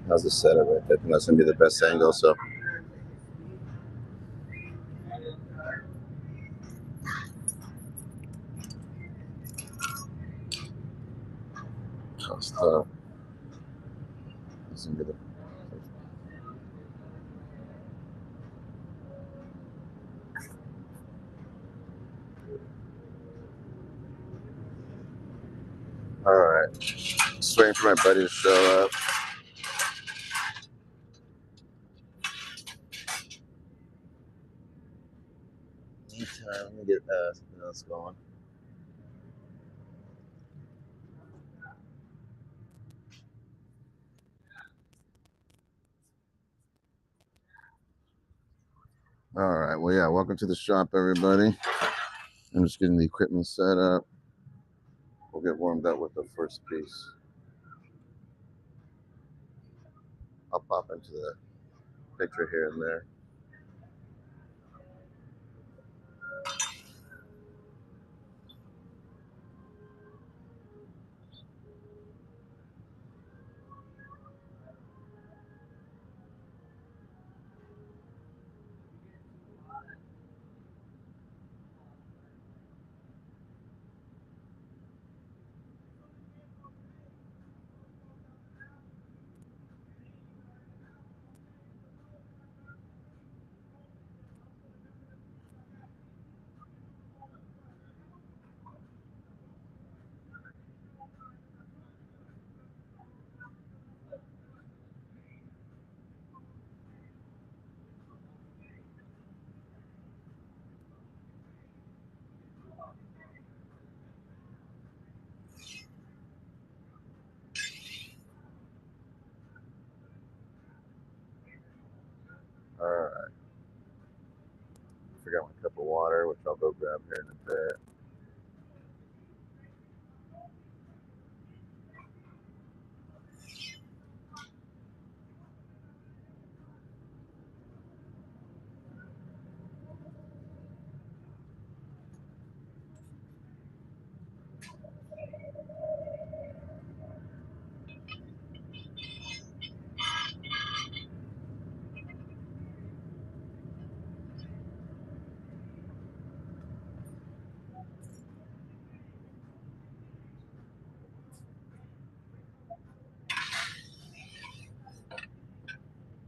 How's the setup right there? I think that's gonna be the best angle. So stuff. This is gonna be the all right. Just waiting for my buddy to show up. Meantime, let me get something else going. All right. Well, yeah. Welcome to the shop, everybody. I'm just getting the equipment set up. We'll get warmed up with the first piece. I'll pop into the picture here and there. All right. Forgot my cup of water, which I'll go grab here in a bit.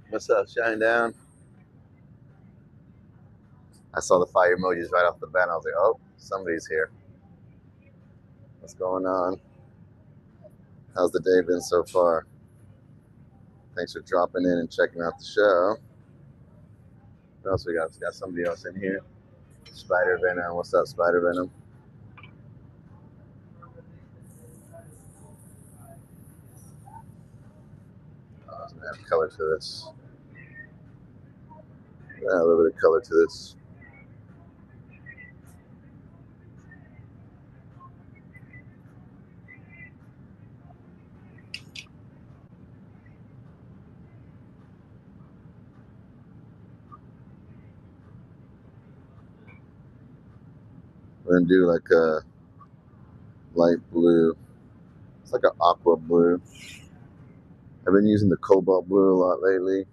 What's up, Shine Down? I saw the fire emojis right off the bat. And I was like, oh, somebody's here. What's going on? How's the day been so far? Thanks for dropping in and checking out the show. What else we got? We got somebody else in here. Spider Venom. What's up, Spider Venom? There's gonna have color to this. Yeah, a little bit of color to this. We're gonna do like a light blue. It's like an aqua blue. I've been using the cobalt blue a lot lately.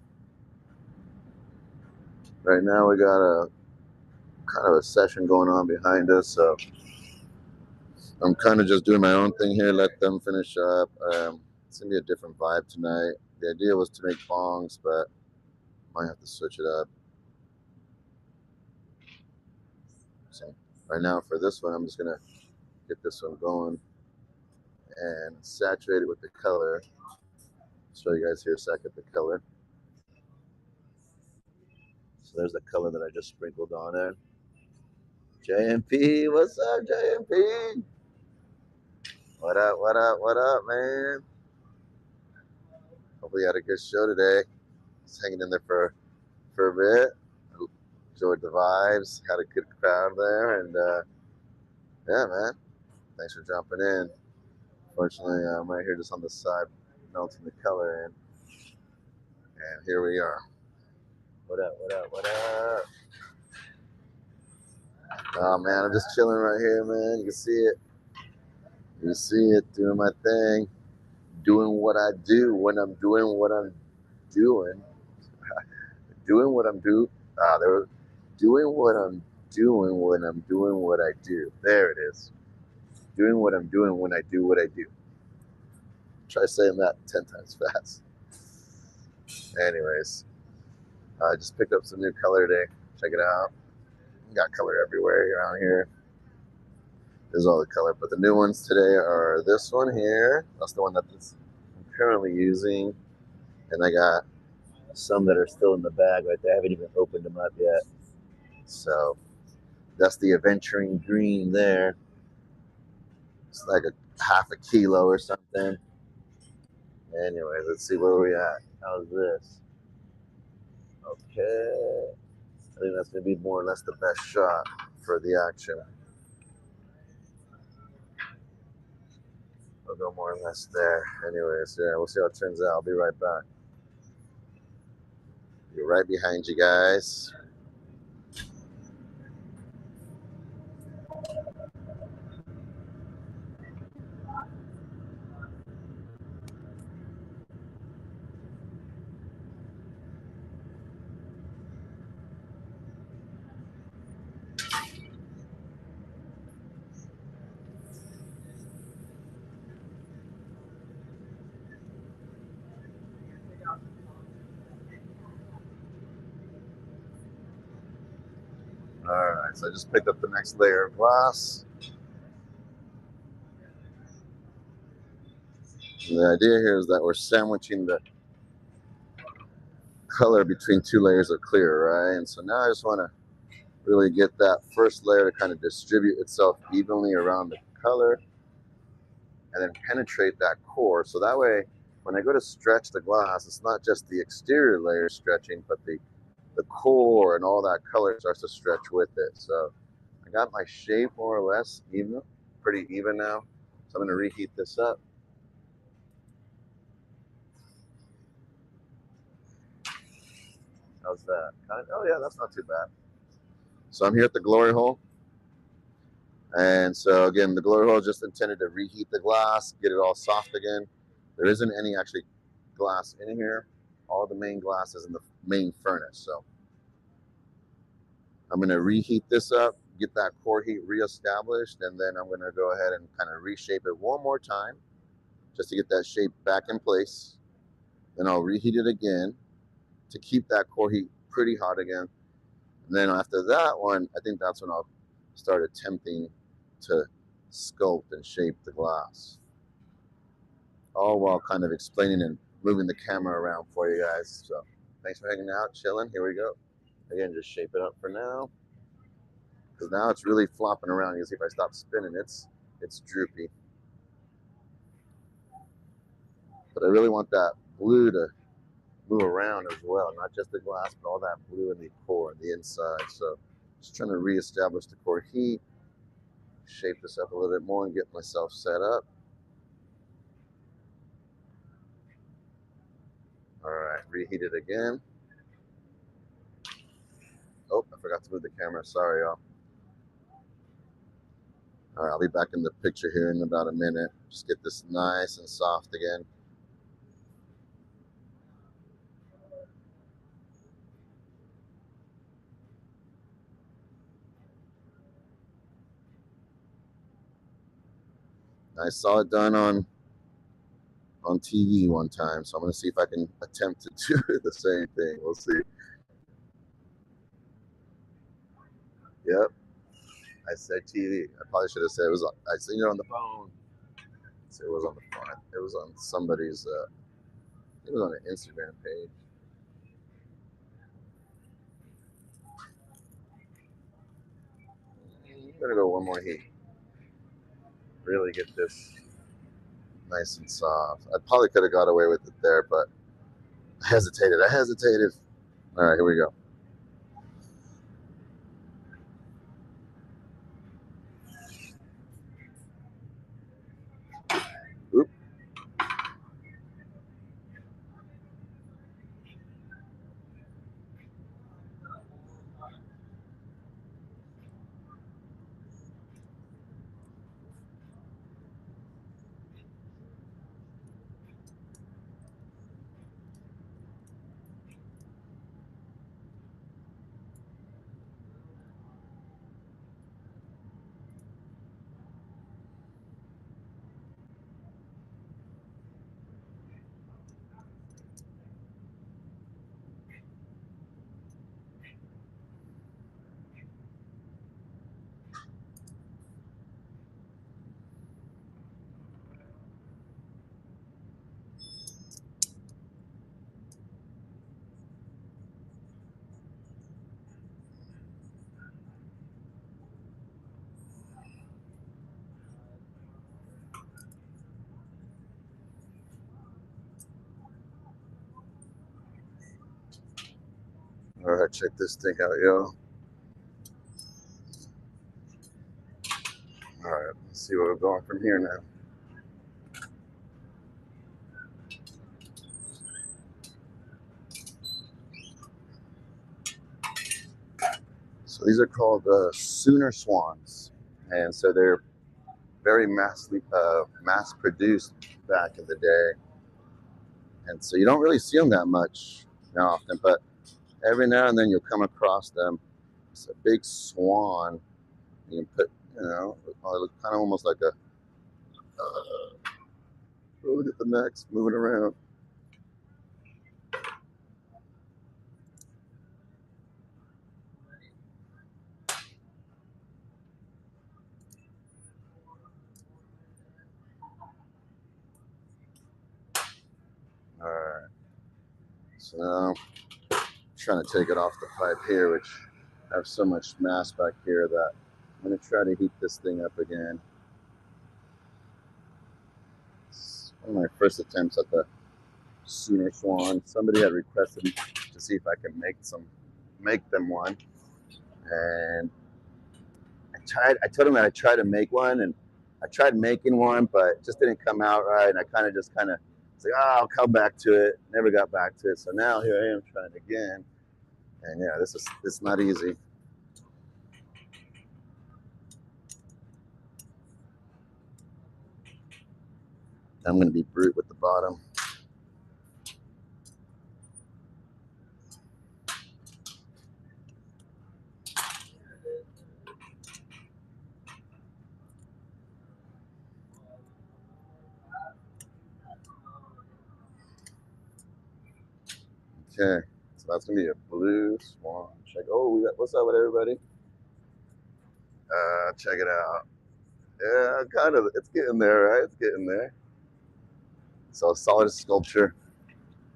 Right now we got a kind of a session going on behind us, so I'm kind of just doing my own thing here. Let them finish up. It's gonna be a different vibe tonight. The idea was to make bongs, but might have to switch it up. So right now for this one, I'm just gonna get this one going and saturate it with the color. Show you guys here a second the color. So there's the color that I just sprinkled on it. JMP, what's up, JMP? What up, what up, what up, man? Hopefully you had a good show today. Just hanging in there for a bit. Enjoyed the vibes, had a good crowd there, and yeah, man. Thanks for jumping in. Fortunately, I'm right here just on the side, melting the color in. And here we are. What up, what up, what up? Oh, man, I'm just chilling right here, man. You can see it. You see it, doing my thing. doing what I do when I'm doing what I'm doing. Doing what I'm doing. There. Doing what I'm doing when I'm doing what I do. There it is. Doing what I'm doing when I do what I do. Try saying that 10 times fast. Anyways, I just picked up some new color today. Check it out. Got color everywhere around here. There's all the color, but the new ones today are this one here. That's the one that I'm currently using. And I got some that are still in the bag right there. I haven't even opened them up yet. So that's the Adventuring Green there. It's like a half a kilo or something. Anyway, let's see where we at. How's this? Okay. I think that's going to be more or less the best shot for the action. I'll go more or less there. Anyways, yeah, we'll see how it turns out. I'll be right back. Be right behind you guys. Alright, so I just picked up the next layer of glass. And the idea here is that we're sandwiching the color between two layers of clear, right? And so now I just want to really get that first layer to kind of distribute itself evenly around the color and then penetrate that core. So that way, when I go to stretch the glass, it's not just the exterior layer stretching, but the core and all that color starts to stretch with it. So I got my shape more or less even, pretty even now. So I'm going to reheat this up. How's that? Oh yeah, that's not too bad. So I'm here at the glory hole. And so again, the glory hole is just intended to reheat the glass, get it all soft again. There isn't any actually glass in here. All the main glass is in the main furnace. So I'm gonna reheat this up, get that core heat reestablished, and then I'm gonna go ahead and kind of reshape it one more time just to get that shape back in place. Then I'll reheat it again to keep that core heat pretty hot again. And then after that one, I think that's when I'll start attempting to sculpt and shape the glass. All while kind of explaining and moving the camera around for you guys. So thanks for hanging out, chilling. Here we go. Again, just shape it up for now. Because now it's really flopping around. You can see if I stop spinning, it's droopy. But I really want that blue to move around as well, not just the glass, but all that blue in the core and the inside. So just trying to reestablish the core heat, shape this up a little bit more and get myself set up. All right, reheat it again. Oh, I forgot to move the camera. Sorry, y'all. All right, I'll be back in the picture here in about a minute. Just get this nice and soft again. I saw it done on TV one time, so I'm gonna see if I can attempt to do the same thing. We'll see. Yep, I said TV. I probably should have said it was. I seen it on the phone. So it was on the phone. It was on somebody's. It was on an Instagram page. I'm gonna go one more heat. Really get this nice and soft. I probably could have got away with it there, but I hesitated. All right, here we go. Oop. All right, check this thing out, yo. All right, let's see where we're going from here now. So these are called Sooner Swans, and so they're very mass produced back in the day, and so you don't really see them that much now often, but every now and then you'll come across them. It's a big swan. You can put, you know, it looks kind of almost like a. Look at the necks moving around. All right. So now I'm trying to take it off the pipe here, which I have so much mass back here that I'm going to try to heat this thing up again. It's one of my first attempts at the Sooner Swan. Somebody had requested to see if I could make them one, and I told them that I tried to make one, and I tried making one, but it just didn't come out right. And I kind of it's like, oh, I'll come back to it. Never got back to it. So now here I am trying it again. And yeah, it's not easy. I'm gonna be brute with the bottom. Okay, so that's gonna be a blue swan. Check. Oh, what's up with everybody? Check it out. Yeah, kind of. It's getting there, right? It's getting there. So a solid sculpture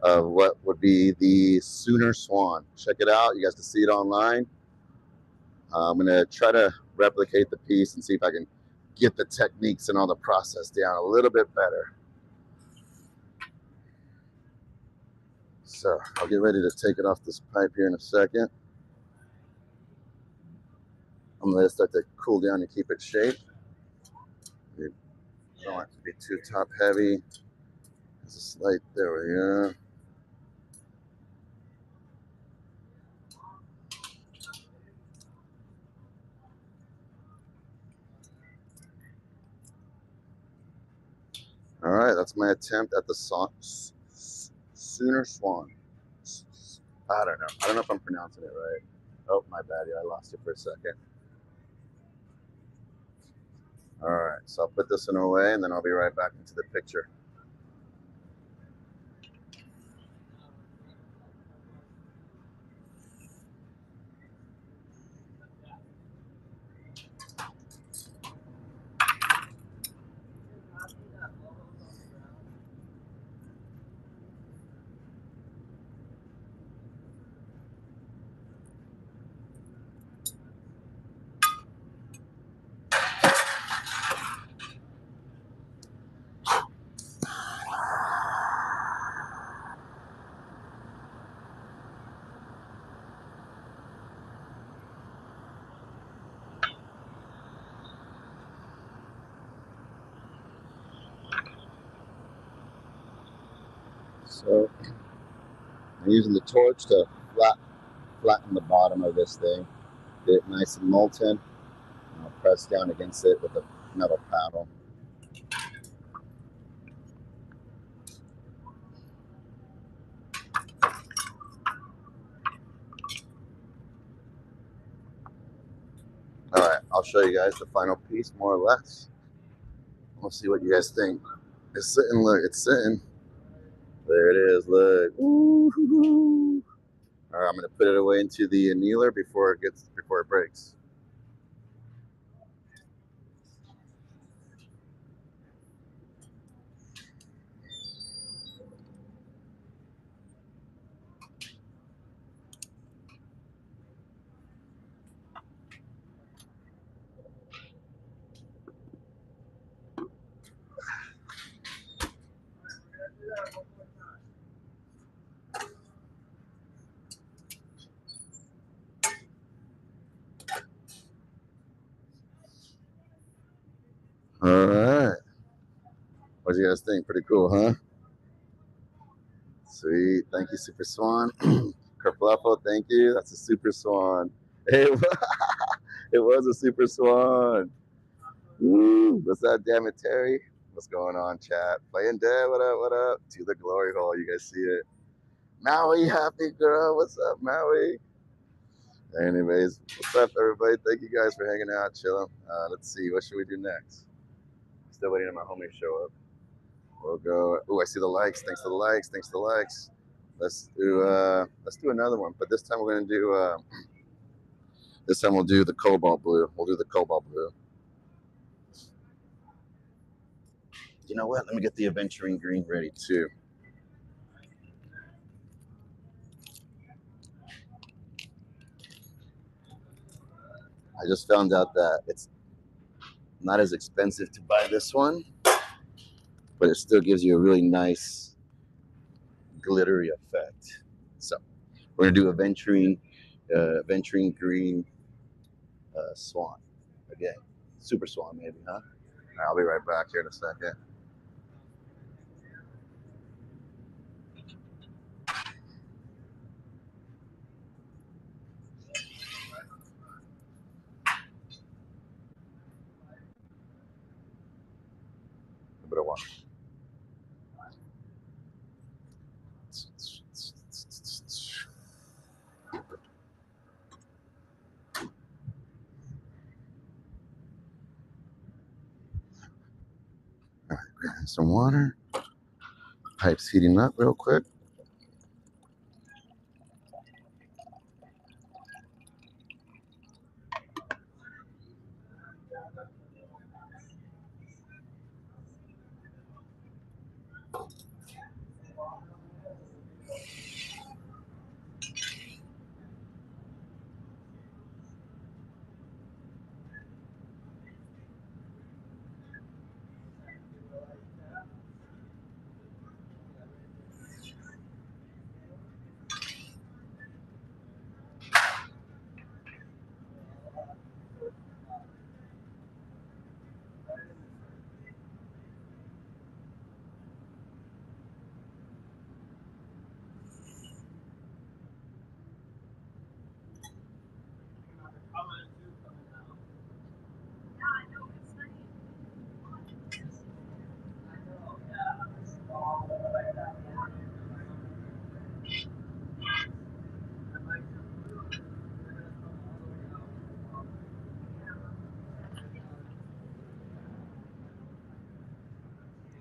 of what would be the Sooner Swan. Check it out. You guys can see it online. I'm gonna try to replicate the piece and see if I can get the techniques and all the process down a little bit better. So I'll get ready to take it off this pipe here in a second. I'm gonna let it start to cool down and keep it shaped. You don't want it to be too top heavy. There's a slight, there we go. All right, that's my attempt at the Sooner Swan. I don't know. I don't know if I'm pronouncing it right. Oh, my bad. Yeah, I lost you for a second. All right, so I'll put this one away, and then I'll be right back into the picture. So I'm using the torch to flatten the bottom of this thing, get it nice and molten, and I'll press down against it with a metal paddle. All right, I'll show you guys the final piece more or less. We'll see what you guys think. It's sitting, look, it's sitting. There it is, look. Ooh. All right, I'm gonna put it away into the annealer before it breaks. What do you guys think? Pretty cool, huh? Sweet. Thank you, Super Swan. Kerfluffle, thank you. That's a Super Swan. It it was a Super Swan. Woo. What's that, damn it, Terry? What's going on, chat? Playing dead, what up, what up? To the glory hole, you guys see it. Maui, happy girl. What's up, Maui? Anyways, what's up, everybody? Thank you guys for hanging out, chilling. Let's see, what should we do next? Still waiting on my homie to show up. We'll go. Oh, I see the likes. Thanks for the likes. Thanks for the likes. Let's do another one, but this time we're gonna do. This time we'll do the cobalt blue. We'll do the cobalt blue. You know what? Let me get the aventurine green ready too. I just found out that it's not as expensive to buy this one, but it still gives you a really nice glittery effect. So we're gonna do aventurine green swan again, super swan maybe, huh? All right, I'll be right back here in a second. A bit of water. All right, grab some water. Pipe's heating up real quick.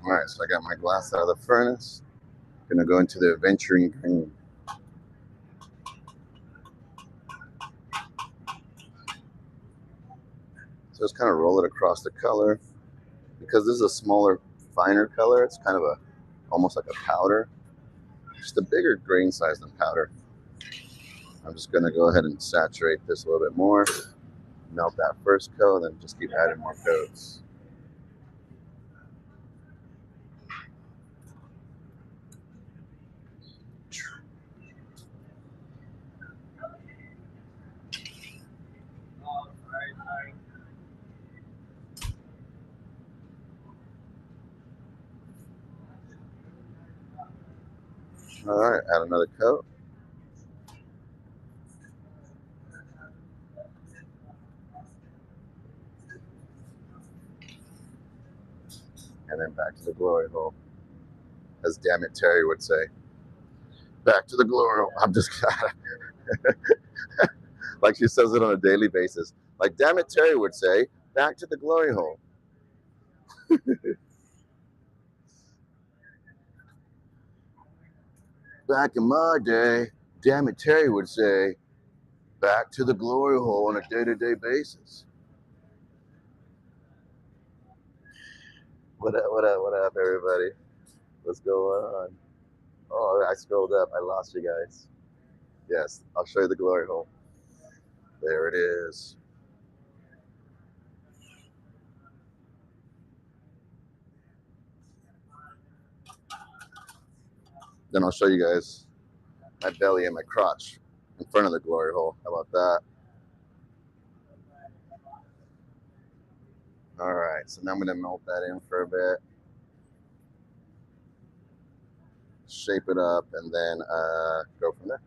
All right, so I got my glass out of the furnace. Gonna go into the aventurine green. So just kind of roll it across the color. Because this is a smaller, finer color, it's kind of almost like a powder. Just a bigger grain size than powder. I'm just gonna go ahead and saturate this a little bit more. Melt that first coat, and then just keep adding more coats. All right, add another coat. And then back to the glory hole. As damn it, Terry would say. Back to the glory hole. I'm just like she says it on a daily basis. Like damn it, Terry would say, back to the glory hole. Back in my day, damn it, Terry would say, back to the glory hole on a day-to-day basis. What up, what up, what up, everybody? What's going on? Oh, I scrolled up. I lost you guys. Yes, I'll show you the glory hole. There it is. Then I'll show you guys my belly and my crotch in front of the glory hole. How about that? All right, so now I'm gonna melt that in for a bit. shape it up, and then go from there.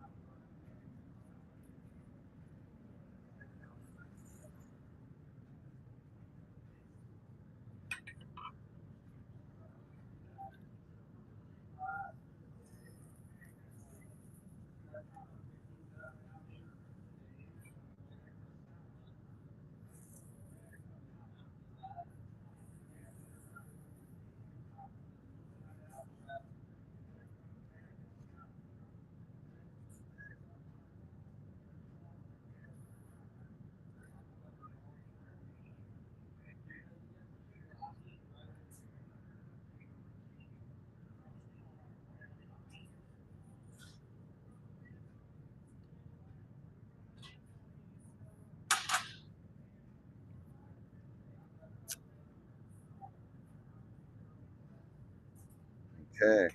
Okay,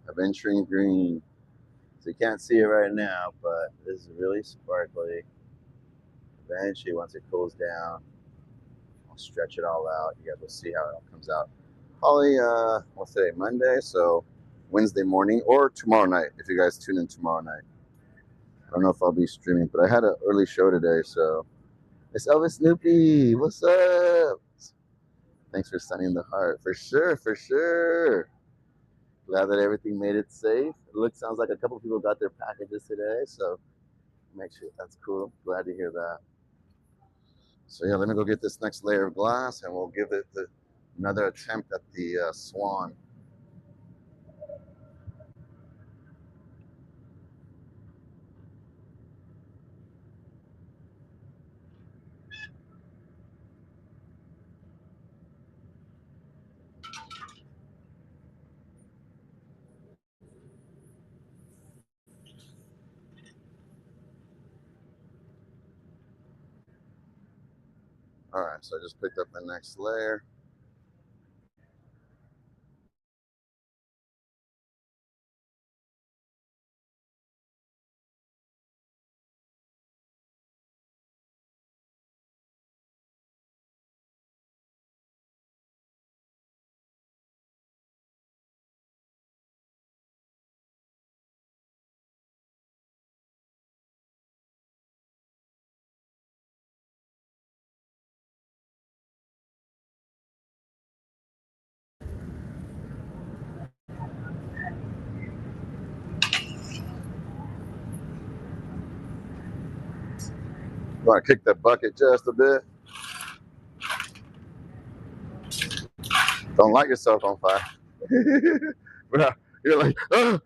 aventurine green. So you can't see it right now, but this is really sparkly. Eventually, once it cools down, I'll stretch it all out. You guys will see how it all comes out. Probably, what's today, Monday? So Wednesday morning or tomorrow night, if you guys tune in tomorrow night. I don't know if I'll be streaming, but I had an early show today, so. It's Elvis Snoopy. What's up? Thanks for sending the heart. For sure, for sure. Glad that everything made it safe. Sounds like a couple people got their packages today, so make sure that's cool. Glad to hear that. So yeah, let me go get this next layer of glass, and we'll give it another attempt at the swan. All right, so I just picked up the next layer. Want to kick the bucket just a bit? Don't light yourself on fire. You're like, oh.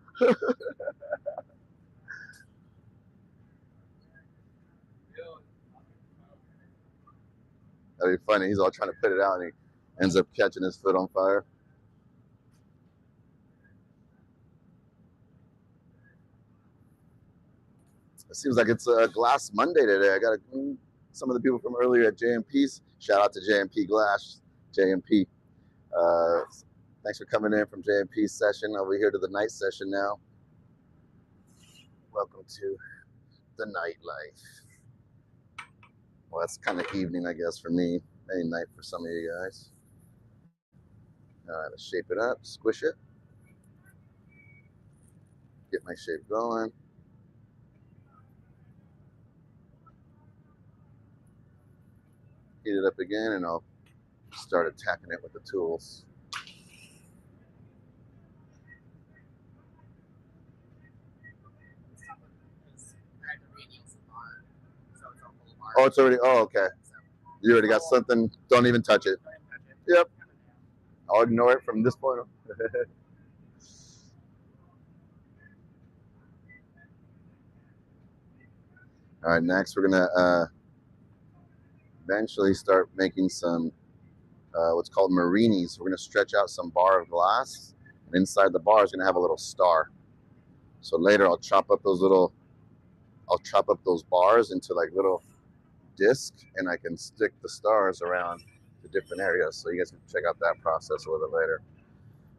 That'd be funny. He's all trying to put it out, and he ends up catching his foot on fire. It seems like it's a Glass Monday today. I got some of the people from earlier at JMP's. Shout out to JMP Glass, JMP. Uh, thanks for coming in from JMP's session over here to the night session now. Welcome to the nightlife. Well, that's kind of evening, I guess, for me. Maybe night for some of you guys. All right, let's shape it up, squish it, get my shape going. Heat it up again, and I'll start attacking it with the tools. Oh, it's already, oh, okay. You already got something, don't even touch it. Yep. I'll ignore it from this point on. All right, next we're gonna eventually start making some what's called marinis. We're gonna stretch out some bar of glass, and inside the bar is gonna have a little star. So later I'll chop up those bars into like little discs, and I can stick the stars around the different areas. So you guys can check out that process a little bit later.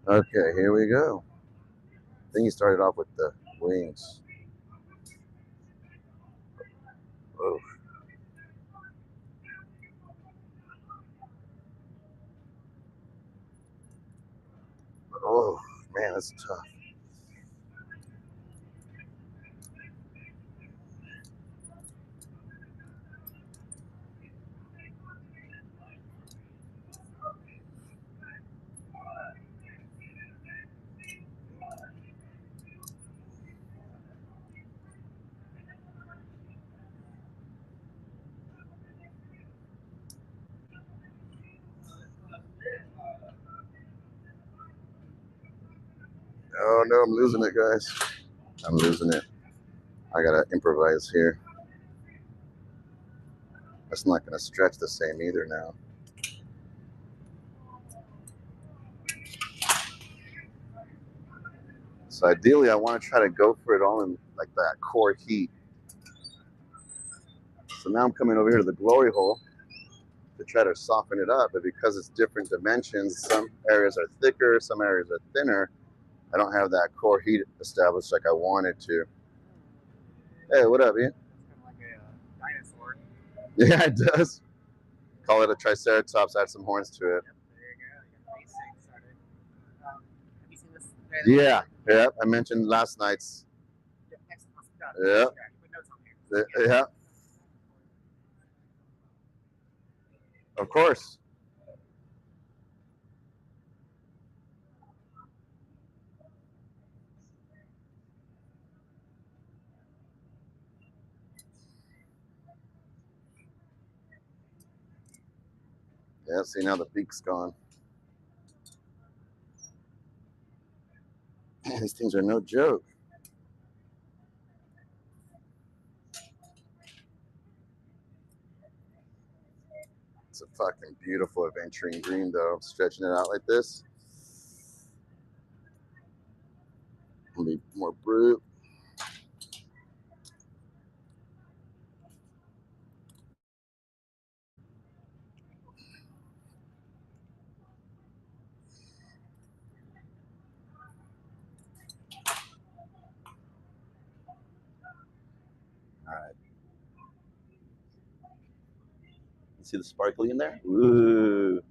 Okay, here we go. I think you started off with the wings. Oh. Oh, Man, that's tough. Oh no, I'm losing it, guys. I'm losing it. I gotta improvise here. That's not gonna stretch the same either now. So ideally, I want to try to go for it all in like that core heat. So now I'm coming over here to the glory hole to try to soften it up, but because it's different dimensions, some areas are thicker, some areas are thinner. I don't have that core heat established like I wanted to. Hey, what up, Ian? It's kind of like a dinosaur. Yeah, it does. Call it a triceratops, add some horns to it. Yep, there you go. You got the basics started. Have you seen this? Yeah, yeah. I mentioned last night's. Yeah, excellent. Done. Yeah. Yeah, you put notes on here. Yeah, of course. Yeah, see now the beak's gone. Man, these things are no joke. It's a fucking beautiful aventurine green though. Stretching it out like this. It'll be more brute. All right. You see the sparkly in there? Ooh.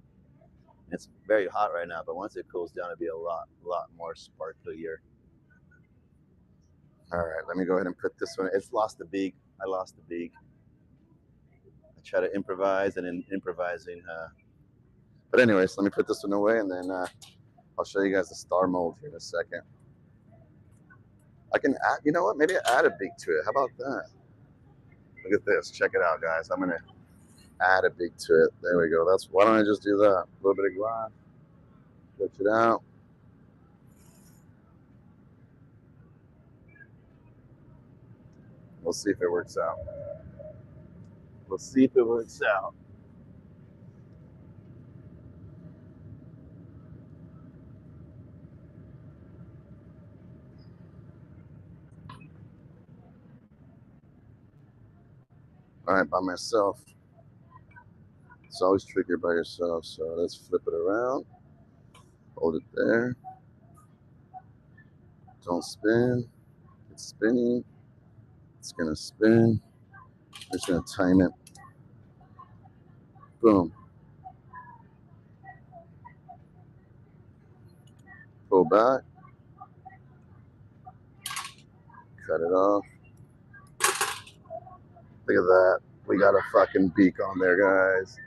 It's very hot right now, but once it cools down, it'll be a lot more sparklier. All right, let me go ahead and put this one. It's lost the beak. I lost the beak. I try to improvise, and in improvising. But anyways, let me put this one away, and then I'll show you guys the star mold here in a second. I can add, you know what? Maybe add a beak to it. How about that? Look at this. Check it out, guys. I'm gonna add a beak to it. There we go. That's why don't I just do that? A little bit of glass. Stretch it out. We'll see if it works out. We'll see if it works out. All right, by myself. It's always trickier by yourself. So let's flip it around. Hold it there. Don't spin. It's spinning. It's gonna spin. We're just gonna time it. Boom. Pull back. Cut it off. Look at that. We got a fucking beak on there, guys.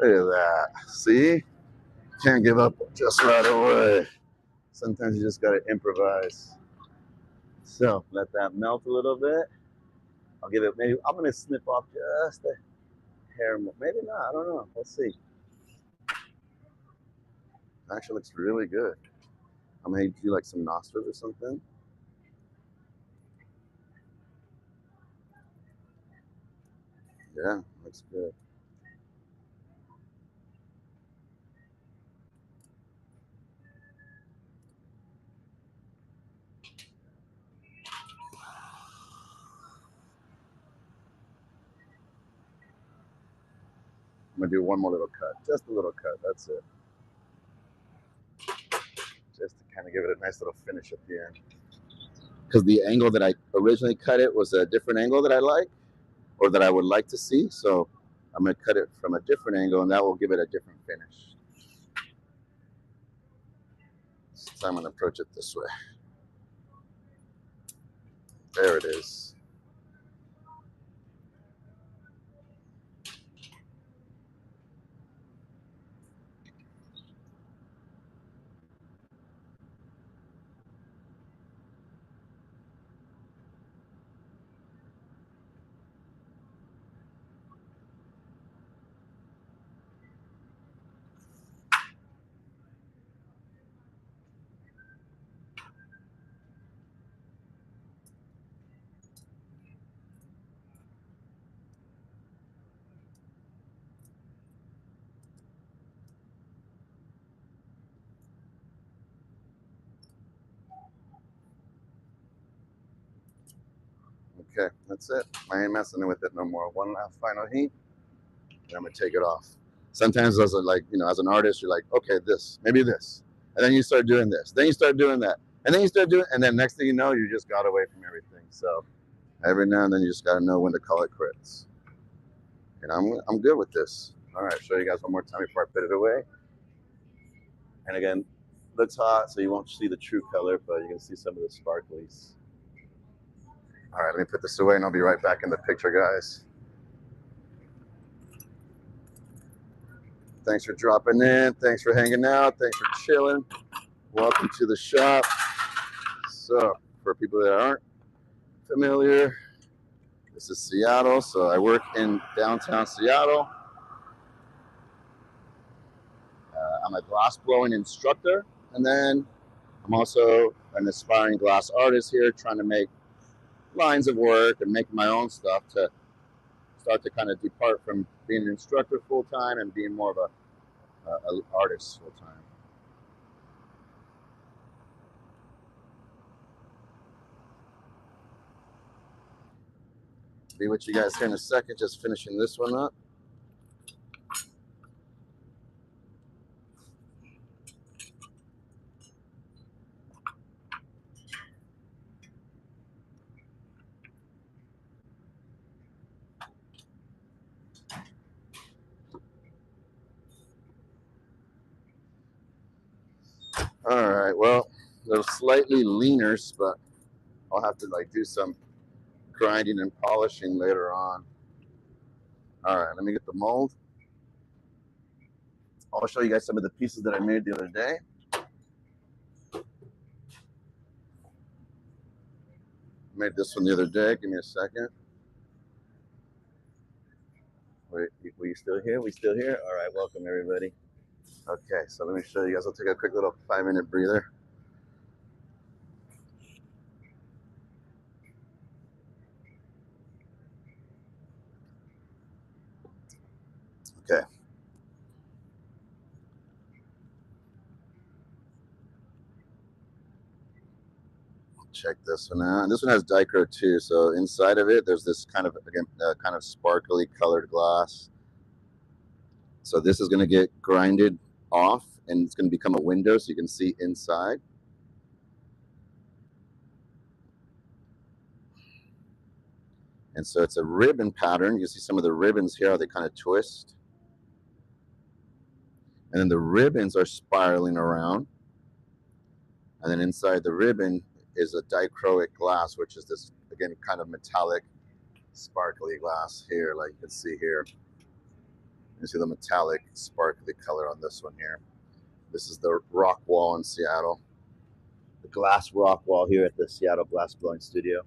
Look at that. See? Can't give up just right away. Sometimes you just gotta improvise. So let that melt a little bit. I'll give it maybe I'm gonna snip off just a hair more. Maybe not, I don't know. Let's see. Actually looks really good. I'm gonna do like some nostrils or something. Yeah, looks good. I'm gonna do one more little cut, just a little cut. That's it. Just to kind of give it a nice little finish at the end. Because the angle that I originally cut it was a different angle that I like, or that I would like to see. So I'm gonna cut it from a different angle, and that will give it a different finish. So I'm going to approach it this way. There it is. Okay, that's it. I ain't messing with it no more. One last final heat, and I'm gonna take it off. Sometimes as a, like, as an artist, you're like, okay, this, maybe this. And then you start doing this. Then you start doing that. And then you start doing, and then next thing you know, you just got away from everything. So every now and then you just gotta know when to call it quits. And I'm good with this. All right, show you guys one more time before I put it away. And again, looks hot, so you won't see the true color, but you can see some of the sparklies. All right, let me put this away and I'll be right back in the picture, guys. Thanks for dropping in. Thanks for hanging out. Thanks for chilling. Welcome to the shop. So, for people that aren't familiar, this is Seattle. So, I work in downtown Seattle. I'm a glass blowing instructor, and then I'm also an aspiring glass artist here, trying to make lines of work and make my own stuff to start to kind of depart from being an instructor full time and being more of a artist full time. Be with you guys here in a second, just finishing this one up. All right, well, they're slightly leaner, but I'll have to like do some grinding and polishing later on. All right, let me get the mold. I'll show you guys some of the pieces that I made the other day. Made this one the other day. Give me a second. Wait, we still here? We still here? All right, welcome everybody. Okay, so let me show you guys. I'll take a quick little 5-minute breather. Okay. Check this one out. And this one has dichro too. So inside of it, there's this kind of, again, kind of sparkly colored glass. So this is going to get grinded off, and it's going to become a window so you can see inside. And so it's a ribbon pattern. You see some of the ribbons here, how they kind of twist. And then the ribbons are spiraling around. And then inside the ribbon is a dichroic glass, which is this, again, kind of metallic, sparkly glass here, like you can see here. You see the metallic, sparkly color on this one here. This is the rock wall in Seattle. The glass rock wall here at the Seattle Glass Blowing Studio.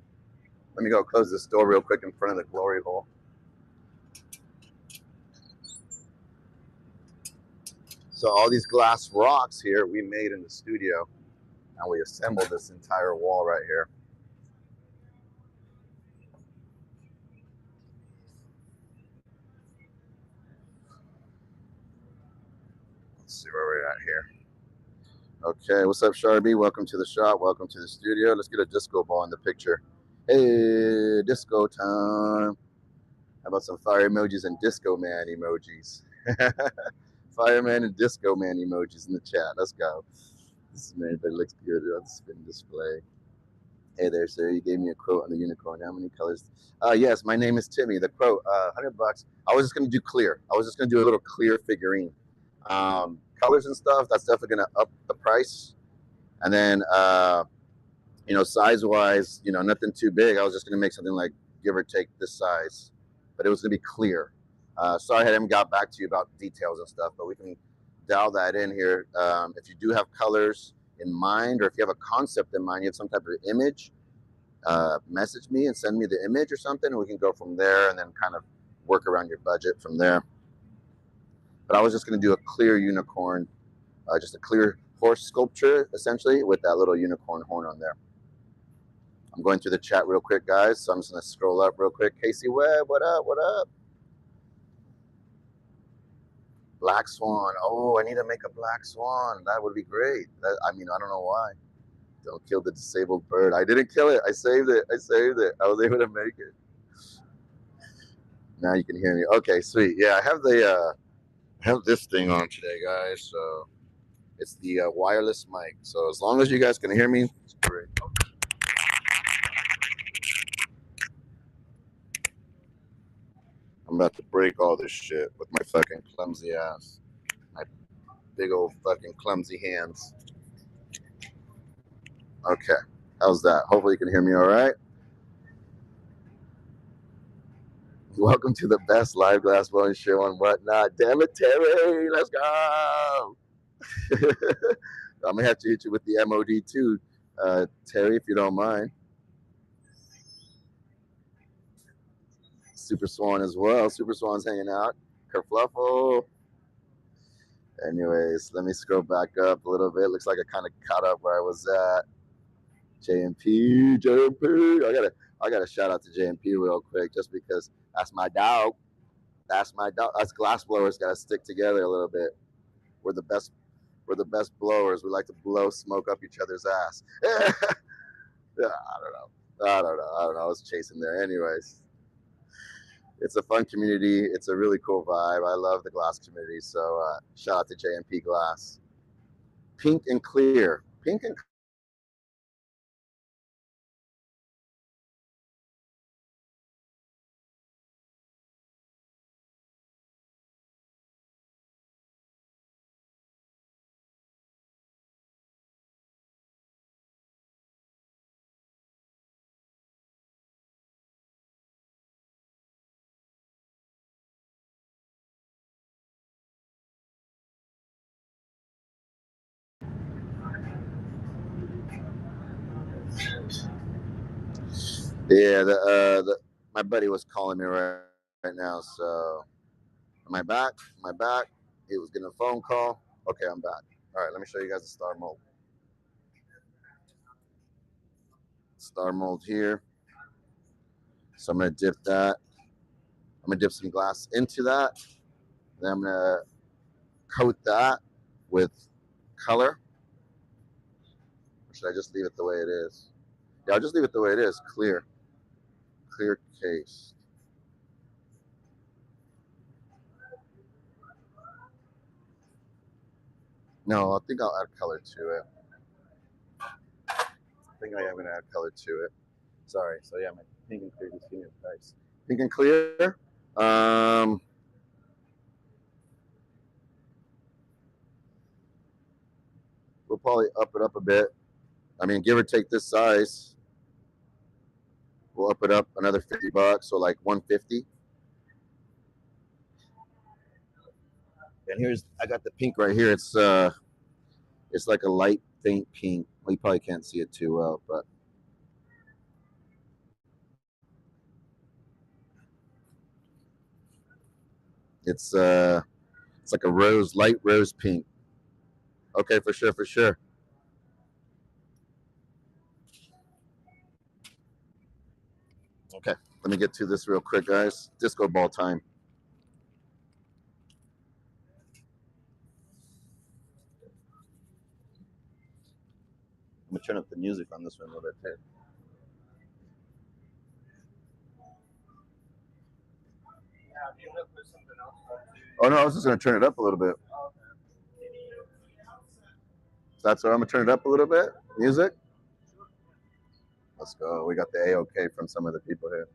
Let me go close this door real quick in front of the glory hole. So all these glass rocks here we made in the studio, and we assembled this entire wall right here. Let's see where we're at here. Okay, what's up, Sharby? Welcome to the shop. Welcome to the studio. Let's get a disco ball in the picture. Hey, disco time. How about some fire emojis and disco man emojis? Fireman and disco man emojis in the chat. Let's go. This is man, but it looks good on the spin display. Hey there, sir. You gave me a quote on the unicorn. How many colors? Yes, my name is Timmy. The quote, $100. I was just gonna do clear. I was just gonna do a little clear figurine. Colors and stuff. That's definitely gonna up the price. And then, size-wise, nothing too big. I was just going to make something like give or take this size, but it was going to be clear. Sorry I haven't got back to you about details and stuff, but we can dial that in here. If you do have colors in mind, or if you have a concept in mind, you have some type of image, message me and send me the image or something, and we can go from there and then kind of work around your budget from there. But I was just going to do a clear unicorn, just a clear horse sculpture, essentially, with that little unicorn horn on there. I'm going through the chat real quick, guys, so I'm just going to scroll up real quick. Casey Webb, what up, what up? Black Swan. Oh, I need to make a black swan. That would be great. I don't know why. Don't kill the disabled bird. I didn't kill it. I saved it. I saved it. I was able to make it. Now you can hear me. Okay, sweet. Yeah, I have this thing on today, guys. So it's the wireless mic. So as long as you guys can hear me, it's great. I'm about to break all this shit with my fucking clumsy ass. My big old fucking clumsy hands. Okay, how's that? Hopefully you can hear me all right. Welcome to the best live glass blowing show on whatnot. Damn it, Terry, let's go. I'm gonna have to hit you with the MOD too, Terry, if you don't mind. Super Swan as well. Super Swan's hanging out. Kerfluffle. Anyways, let me scroll back up a little bit. Looks like I kind of caught up where I was at. JMP. I gotta shout out to JMP real quick, just because that's my dog. That's my dog. Us glass blowers gotta stick together a little bit. We're the best. We're the best blowers. We like to blow smoke up each other's ass. Yeah, I don't know. I don't know. I was chasing there. Anyways, it's a fun community. It's a really cool vibe. I love the glass community. So shout out to JMP Glass. Pink and clear. Pink and yeah, my buddy was calling me right now. So am I back? Am I back? He was getting a phone call. Okay, I'm back. All right, let me show you guys the star mold. Star mold here. So I'm gonna dip that. I'm gonna dip some glass into that. Then I'm gonna coat that with color. Or should I just leave it the way it is? Yeah, I'll just leave it the way it is. Clear case. No, I think I'll add color to it. I think I am gonna add color to it. Sorry. So yeah, my pink and clear just give me a price. Pink and clear. We'll probably up it up a bit. I mean, give or take this size. We'll up it up another $50, so like 150. And I got the pink right here. It's like a light faint pink. Well, you probably can't see it too well, but it's like a light rose pink. Okay, for sure, for sure. Okay, let me get to this real quick, guys. Disco ball time. I'm gonna turn up the music on this one a little bit too. Oh no, I was just gonna turn it up a little bit. That's all. I'm gonna turn it up a little bit. Music. Let's go. We got the A-OK from some of the people here.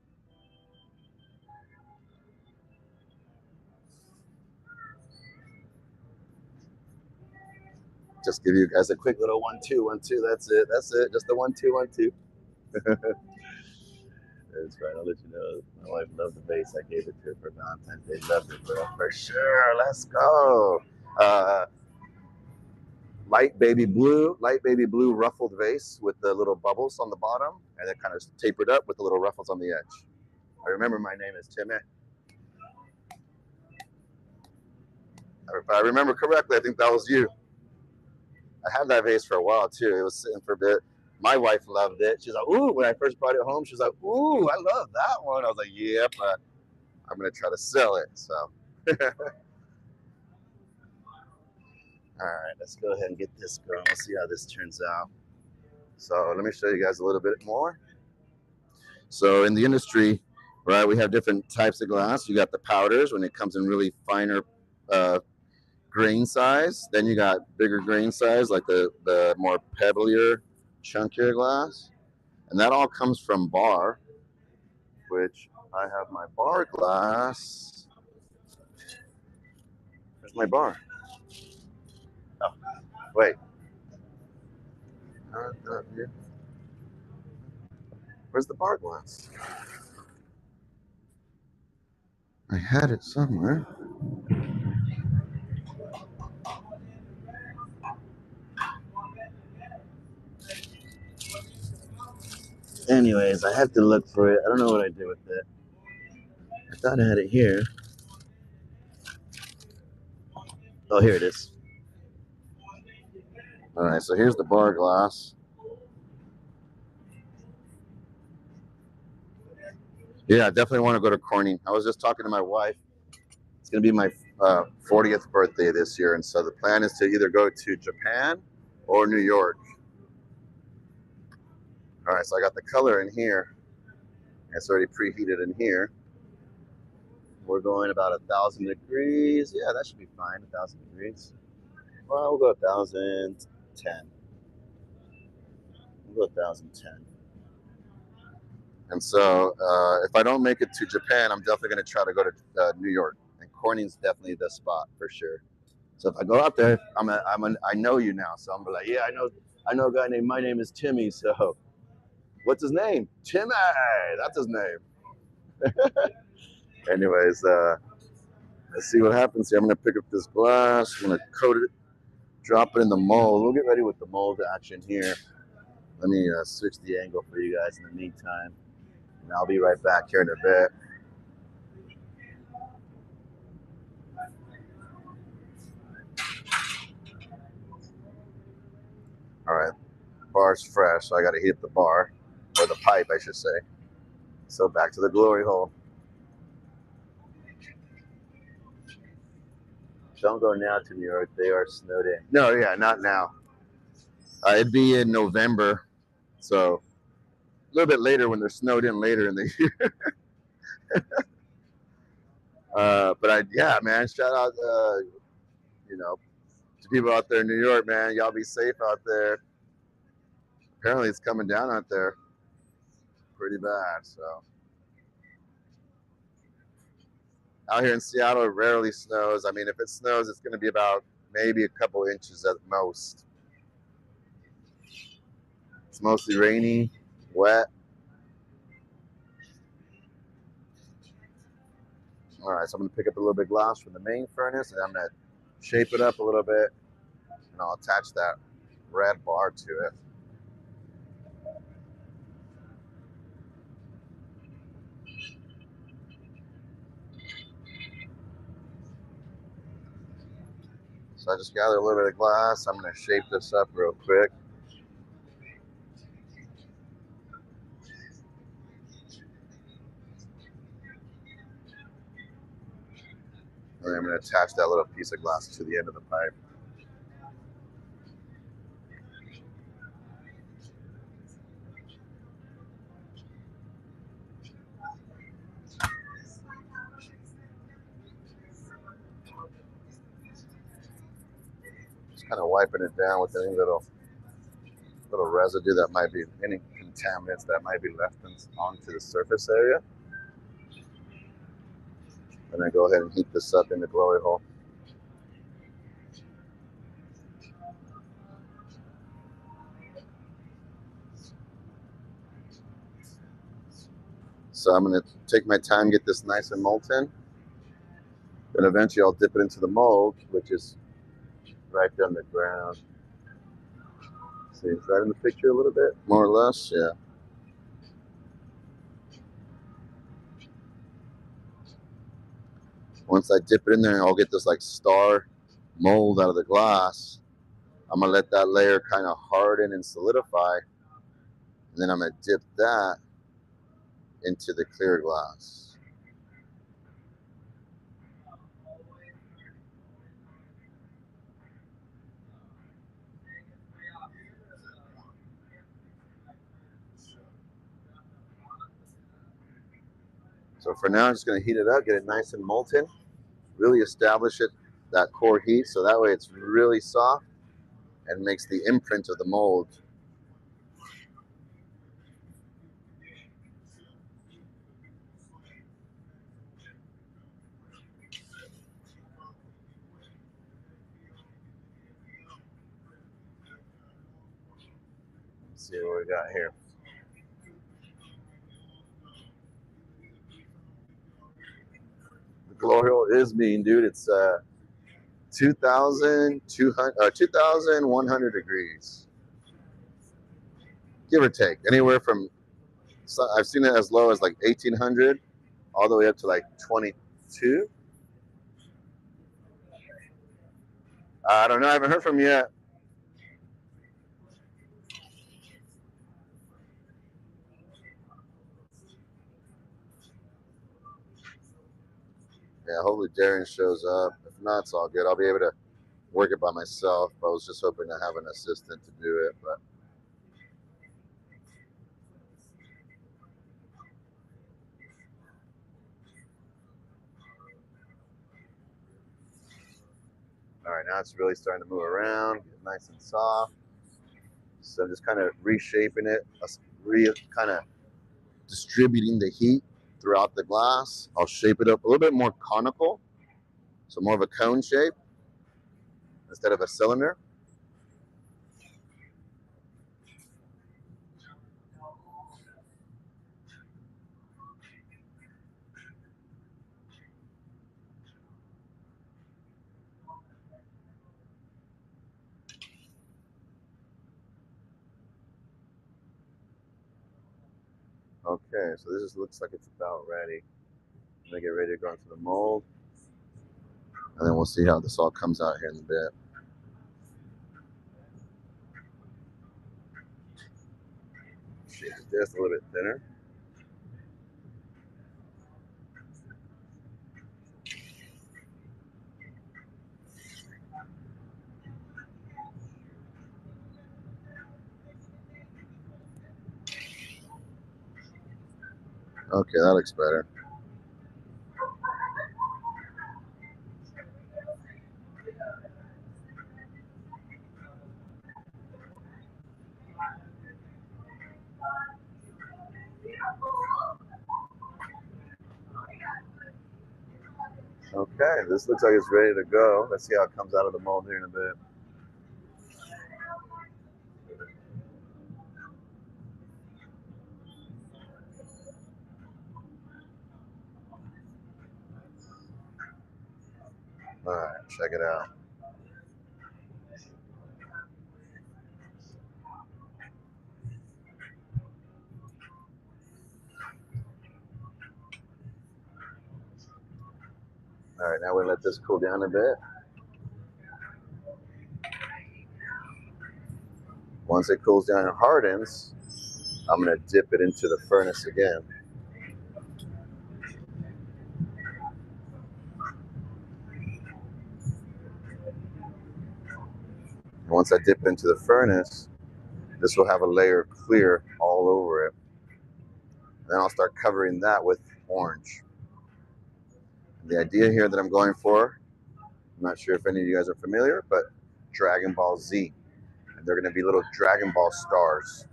Just give you guys a quick little 1-2, 1-2. That's it. That's it. Just the 1-2, 1-2. It's fine. I'll let you know. My wife loved the vase. I gave it to her for Valentine's Day. Loved it, bro. For sure. Let's go. Light baby blue ruffled vase with the little bubbles on the bottom, and it kind of tapered up with the little ruffles on the edge. I remember my name is Timmy. If I remember correctly, I think that was you. I had that vase for a while too. It was sitting for a bit. My wife loved it. She's like, ooh, when I first brought it home, she's like, ooh, I love that one. I was like, yep, I'm going to try to sell it. So, all right, let's go ahead and get this going. We'll see how this turns out. So let me show you guys a little bit more. So in the industry, right, we have different types of glass. You got the powders when it comes in really finer grain size. Then you got bigger grain size, like the more pebblier, chunkier glass. And that all comes from bar, which I have my bar glass. Where's my bar? Oh, wait. Where's the bar glass? I had it somewhere. Anyways, I have to look for it. I don't know what I did with it. I thought I had it here. Oh, here it is. All right, so here's the bar glass. Yeah, I definitely want to go to Corning. I was just talking to my wife. It's going to be my 40th birthday this year, and so the plan is to either go to Japan or New York. All right, so I got the color in here. It's already preheated in here. We're going about 1,000 degrees. Yeah, that should be fine, 1,000 degrees. Well, we'll go 1,010. We'll go 1,010. And so if I don't make it to Japan, I'm definitely going to try to go to New York. And Corning's definitely the spot for sure. So if I go out there, I know you now. So I'm gonna be like, yeah, I know a guy named, my name is Timmy. So what's his name? Timmy. That's his name. Anyways, let's see what happens here. I'm gonna pick up this glass. I'm gonna coat it, drop it in the mold. We'll get ready with the mold action here. Let me switch the angle for you guys in the meantime. And I'll be right back here in a bit. All right, bar's fresh, so I gotta heat up the bar, or the pipe, I should say. So back to the glory hole. Don't go now to New York. They are snowed in. No, yeah, not now. It'd be in November, so a little bit later when they're snowed in later in the year. But yeah, man, shout out, to people out there in New York, man. Y'all be safe out there. Apparently, it's coming down out there pretty bad. So out here in Seattle, it rarely snows. I mean, if it snows, it's going to be about maybe a couple inches at most. It's mostly rainy, wet. All right, so I'm going to pick up a little bit of glass from the main furnace, and I'm going to shape it up a little bit, and I'll attach that red bar to it. So I just gathered a little bit of glass. I'm going to shape this up real quick. And then I'm going to attach that little piece of glass to the end of the pipe. Just kind of wiping it down with any little residue that might be, any contaminants that might be left onto the surface area. And then go ahead and heat this up in the glory hole. So I'm gonna take my time, get this nice and molten. Then eventually I'll dip it into the mold, which is right down the ground. See, is that in the picture a little bit? More or less, yeah. Once I dip it in there, I'll get this like star mold out of the glass. I'm gonna let that layer kind of harden and solidify. And then I'm gonna dip that into the clear glass. So for now, I'm just gonna heat it up, get it nice and molten, really establish it, that core heat, so that way it's really soft and makes the imprint of the mold. Let's see what we got here. The glow hole is mean, dude. It's 2,100 degrees, give or take. Anywhere from, I've seen it as low as like 1,800 all the way up to like 22. I don't know. I haven't heard from you yet. Yeah, hopefully Darren shows up. If not, it's all good. I'll be able to work it by myself. I was just hoping to have an assistant to do it, but all right, now it's really starting to move around, get nice and soft. So I'm just kind of reshaping it, kind of distributing the heat throughout the glass. I'll shape it up a little bit more conical, so more of a cone shape instead of a cylinder. Okay, so this looks like it's about ready. I'm gonna get ready to go into the mold, and then we'll see how this all comes out here in a bit. Shape it just a little bit thinner. Okay, that looks better. Okay, this looks like it's ready to go. Let's see how it comes out of the mold here in a bit. All right, check it out. All right, now we're gonna let this cool down a bit. Once it cools down and hardens, I'm gonna dip it into the furnace again. And once I dip it into the furnace, this will have a layer of clear all over it. And then I'll start covering that with orange. And the idea here that I'm going for, I'm not sure if any of you guys are familiar, but Dragon Ball Z. And they're gonna be little Dragon Ball stars.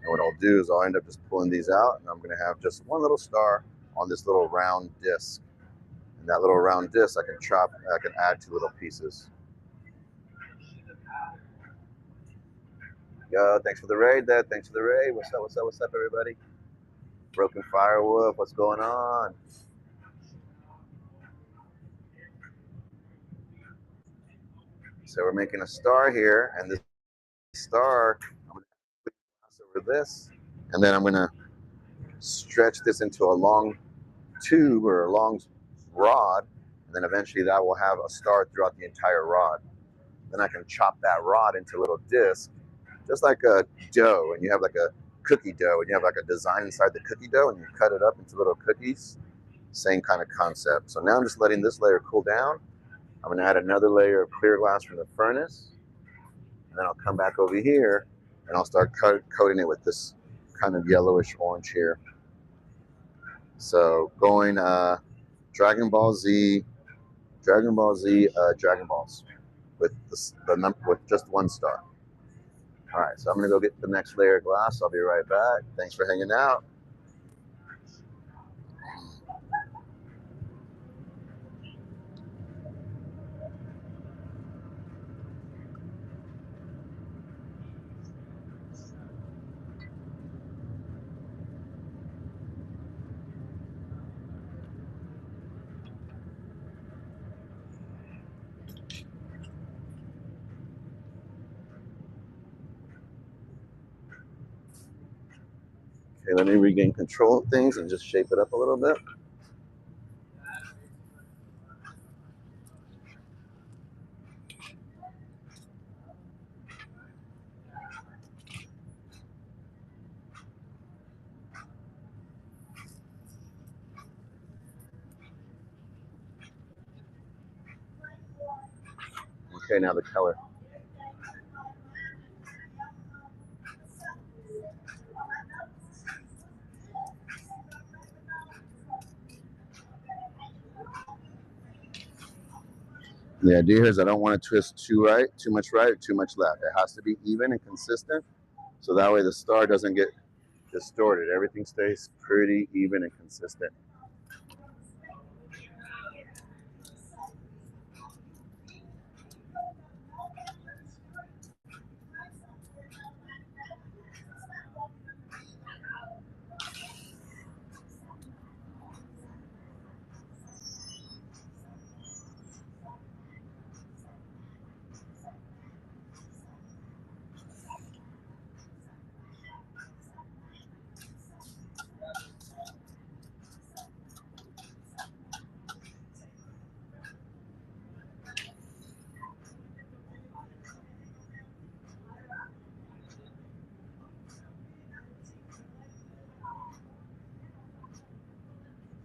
And what I'll do is I'll end up just pulling these out, and I'm gonna have just one little star on this little round disc. And that little round disc I can chop, I can add two little pieces. Yo, thanks for the raid, Dad. Thanks for the raid. What's up, everybody? Broken firewood, what's going on? So we're making a star here, and this star, I'm going to pass over this, and then I'm going to stretch this into a long tube or a long rod, and then eventually that will have a star throughout the entire rod. Then I can chop that rod into little discs, just like a dough, and you have like a cookie dough, and you have like a design inside the cookie dough, and you cut it up into little cookies. Same kind of concept. So now I'm just letting this layer cool down. I'm going to add another layer of clear glass from the furnace, and then I'll come back over here and I'll start coating it with this kind of yellowish orange here. So going Dragon Ball Z, Dragon Balls with with just one star. All right, so I'm gonna go get the next layer of glass. I'll be right back. Thanks for hanging out. Okay, let me regain control of things and just shape it up a little bit. Okay, now the color. The idea here is I don't want to twist too much right, or too much left. It has to be even and consistent, so that way the star doesn't get distorted. Everything stays pretty even and consistent.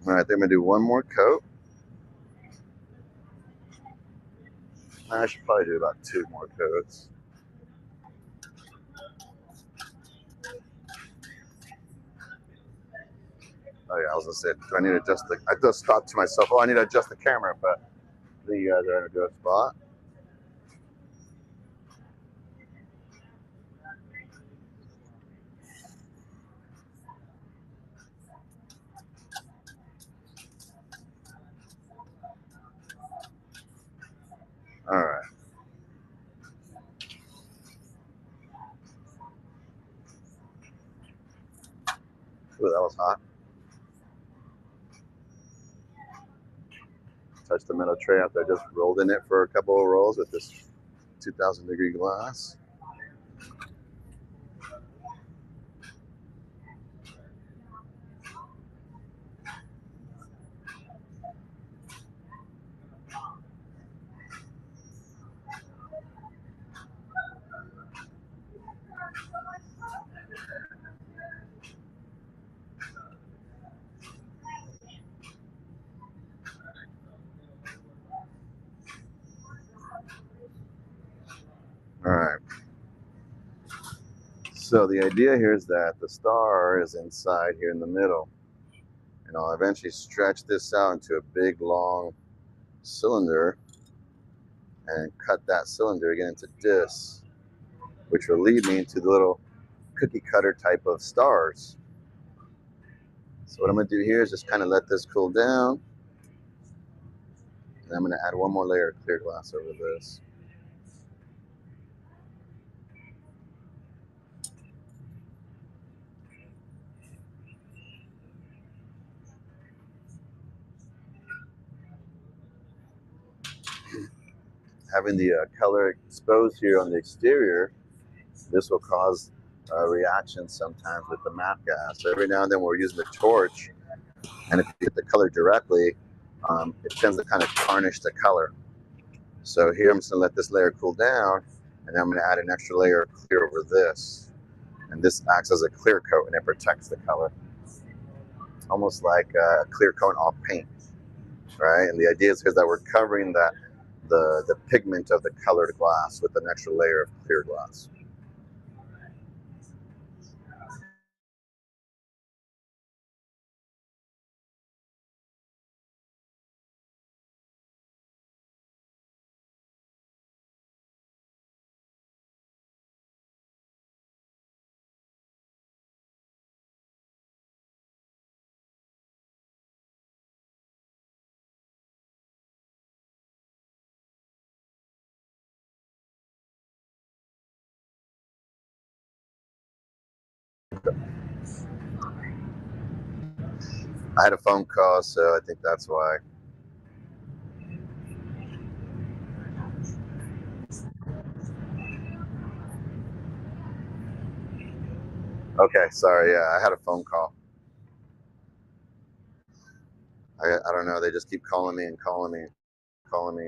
All right, then I'm gonna do one more coat. I should probably do about 2 more coats. Oh yeah, I was gonna say, do I need to adjust the? I just thought to myself, oh, I need to adjust the camera, but the they're in a good spot. All right. Ooh, that was hot. Touched the metal tray after I just rolled in it for a couple of rolls with this 2,000-degree glass. All right. So the idea here is that the star is inside here in the middle, and I'll eventually stretch this out into a big long cylinder and cut that cylinder again into discs, which will lead me into the little cookie cutter type of stars. So what I'm gonna do here is just kind of let this cool down, and I'm gonna add one more layer of clear glass over this. having the color exposed here on the exterior, this will cause reactions sometimes with the matte gas. So every now and then we're using the torch, and if you get the color directly, it tends to kind of tarnish the color. So here I'm just going to let this layer cool down, and then I'm going to add an extra layer of clear over this. And this acts as a clear coat, and it protects the color. Almost like a clear coat off paint, right? And the idea is that we're covering the pigment of the colored glass with an extra layer of clear glass. I had a phone call, so I think that's why. Okay, sorry. Yeah, I had a phone call. I don't know. They just keep calling me and calling me, calling me.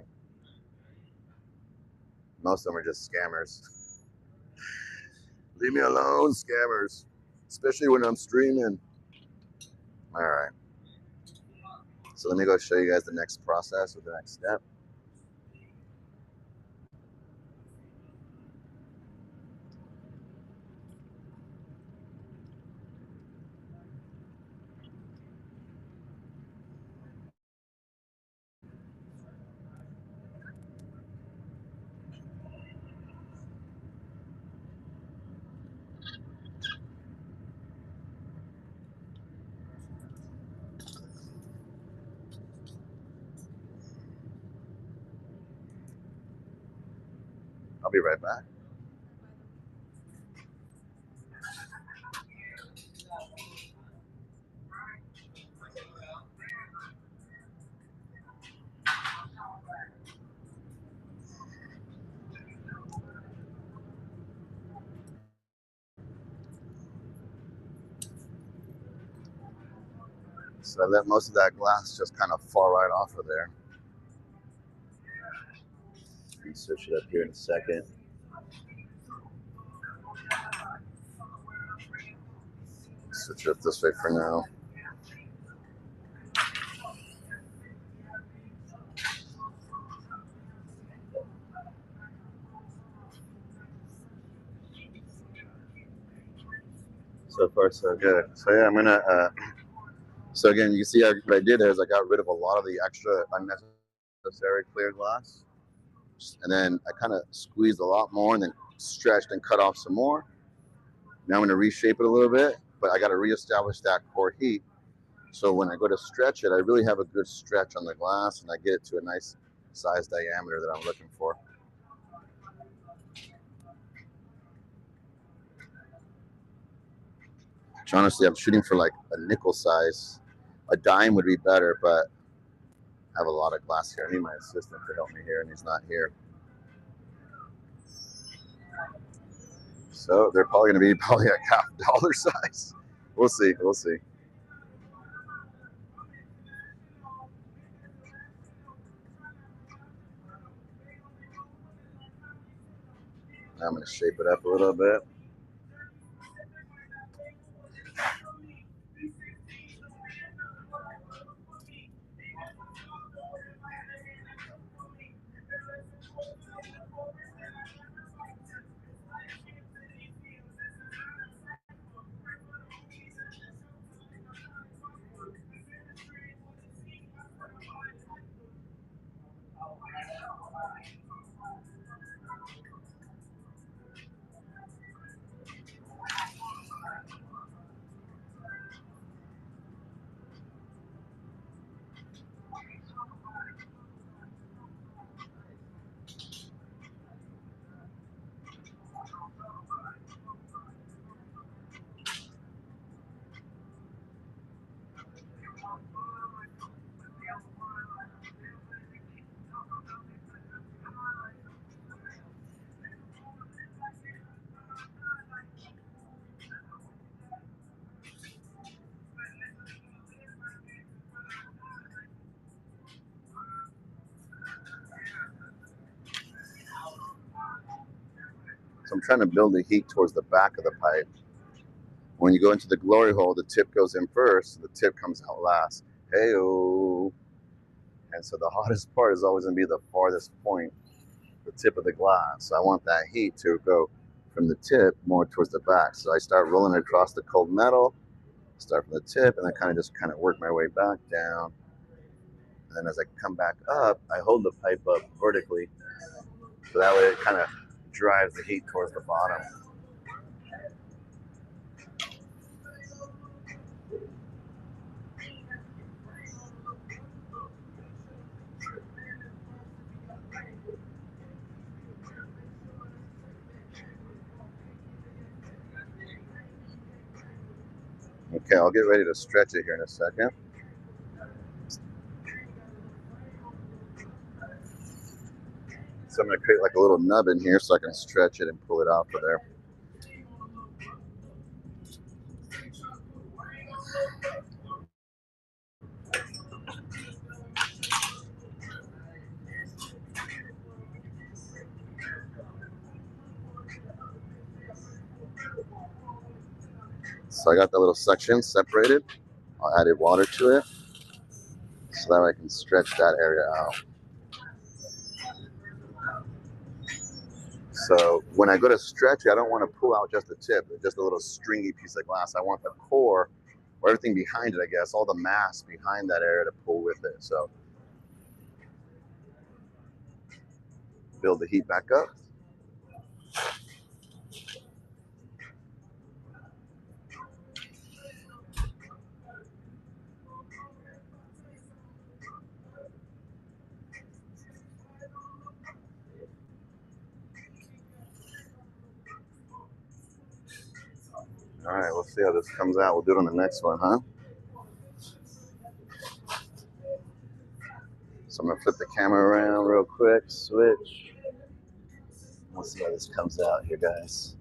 Most of them are just scammers. Leave me alone, scammers. Especially when I'm streaming. All right. So let me go show you guys the next process or the next step. I'll be right back. So I let most of that glass just kind of fall right off of there. And switch it up here in a second. Switch it up this way for now. So far, so good. So yeah, I'm gonna. So again, you see what I did is I got rid of a lot of the extra unnecessary clear glass, and then I kind of squeezed a lot more, and then stretched and cut off some more. Now I'm gonna reshape it a little bit, but I got to reestablish that core heat. So when I go to stretch it, I really have a good stretch on the glass, and I get it to a nice size diameter that I'm looking for. Which honestly, I'm shooting for like a nickel size. A dime would be better, but I have a lot of glass here. I need my assistant to help me here, and he's not here. So they're probably going to be probably like $half size. We'll see. We'll see. Now I'm going to shape it up a little bit. I'm trying to build the heat towards the back of the pipe. When you go into the glory hole, the tip goes in first, the tip comes out last. Hey-oh. And so the hottest part is always going to be the farthest point, the tip of the glass. So I want that heat to go from the tip more towards the back. So I start rolling across the cold metal, start from the tip, and then kind of work my way back down. And then as I come back up, I hold the pipe up vertically. So that way it kind of drives the heat towards the bottom. Okay, I'll get ready to stretch it here in a second. So I'm going to create like a little nub in here so I can stretch it and pull it out of there. So I got that little section separated. I added water to it so that I can stretch that area out. So when I go to stretch it, I don't want to pull out just the tip, just a little stringy piece of glass. I want the core, or everything behind it, I guess, all the mass behind that area to pull with it. So build the heat back up. All right, we'll see how this comes out. We'll do it on the next one, huh? So I'm gonna flip the camera around real quick, switch. We'll see how this comes out here, guys.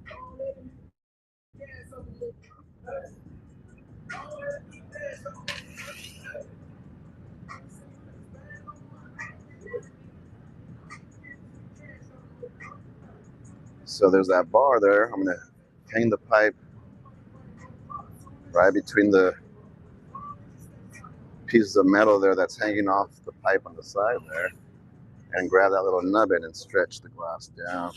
So there's that bar there. I'm gonna hang the pipe right between the pieces of metal there that's hanging off the pipe on the side there, and grab that little nubbin and stretch the glass down.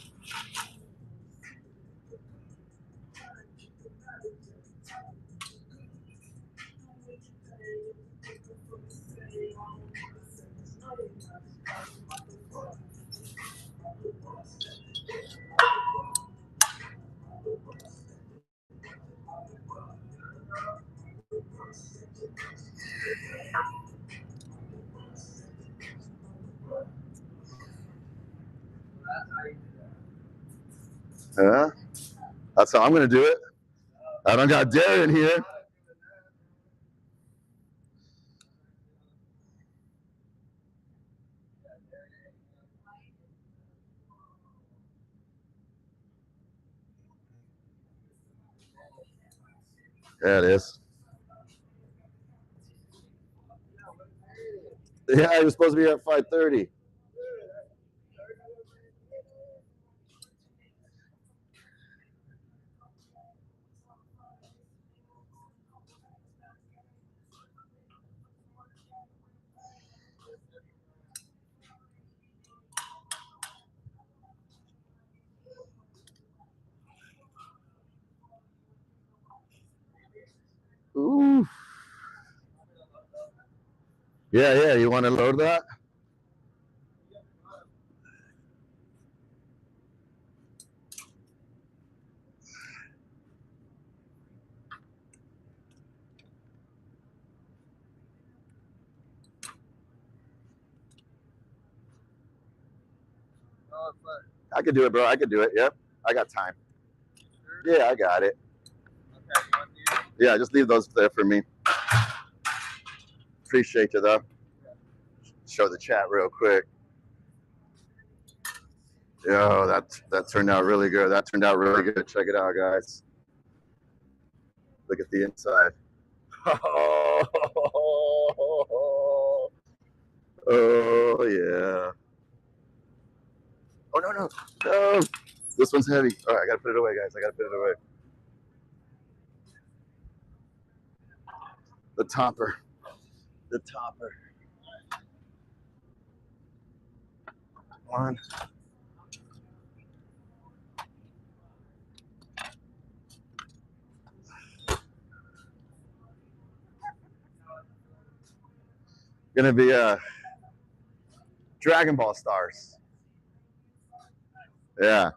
Yeah, that's how I'm gonna do it. I don't got dare in here. Yeah, it is. Yeah, you're supposed to be at 5:30. Ooh. Yeah, you want to load that? I could do it, bro. I could do it. Yep. I got time. Yeah, I got it. Yeah, just leave those there for me. Appreciate you, though. Show the chat real quick. Yo, that turned out really good. That turned out really good. Check it out, guys. Look at the inside. Oh yeah. Oh no. This one's heavy. All right, I gotta put it away, guys. I gotta put it away. The topper. The topper. One. Gonna be Dragon Ball stars. Yeah.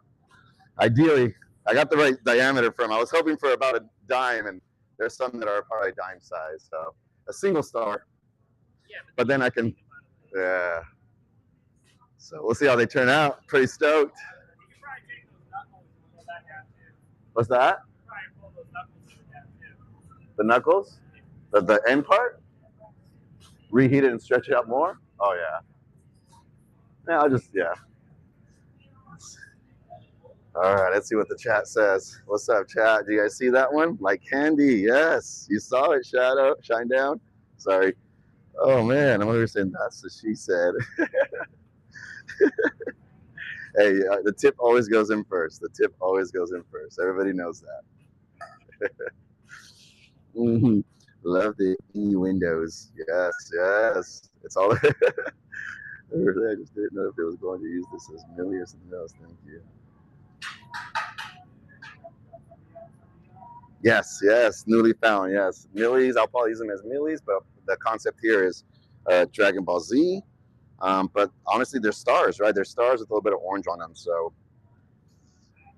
Ideally, I got the right diameter from. I was hoping for about a dime, and there's some that are probably dime size. So a single star. Yeah, but then I can. Yeah. So we'll see how they turn out. Pretty stoked. You can probably take those knuckles and pull that down too. What's that? You can probably pull those knuckles down too. The knuckles? The end part? Reheat it and stretch it out more? Oh yeah. Yeah, I'll just All right, let's see what the chat says. What's up, chat? Do you guys see that one? Like candy, yes. You saw it, Shadow. Shine down. Sorry. Oh man, I'm over saying that's what she said. Hey, the tip always goes in first. The tip always goes in first. Everybody knows that. Mm-hmm. Love the innuendos. Yes, yes. It's all. I just didn't know if it was going to use this as Millie or something else. Thank you. Yes, yes. Newly found. Yes, Millies. I'll probably use them as Millies, but the concept here is Dragon Ball Z. But honestly, they're stars, right? They're stars with a little bit of orange on them. So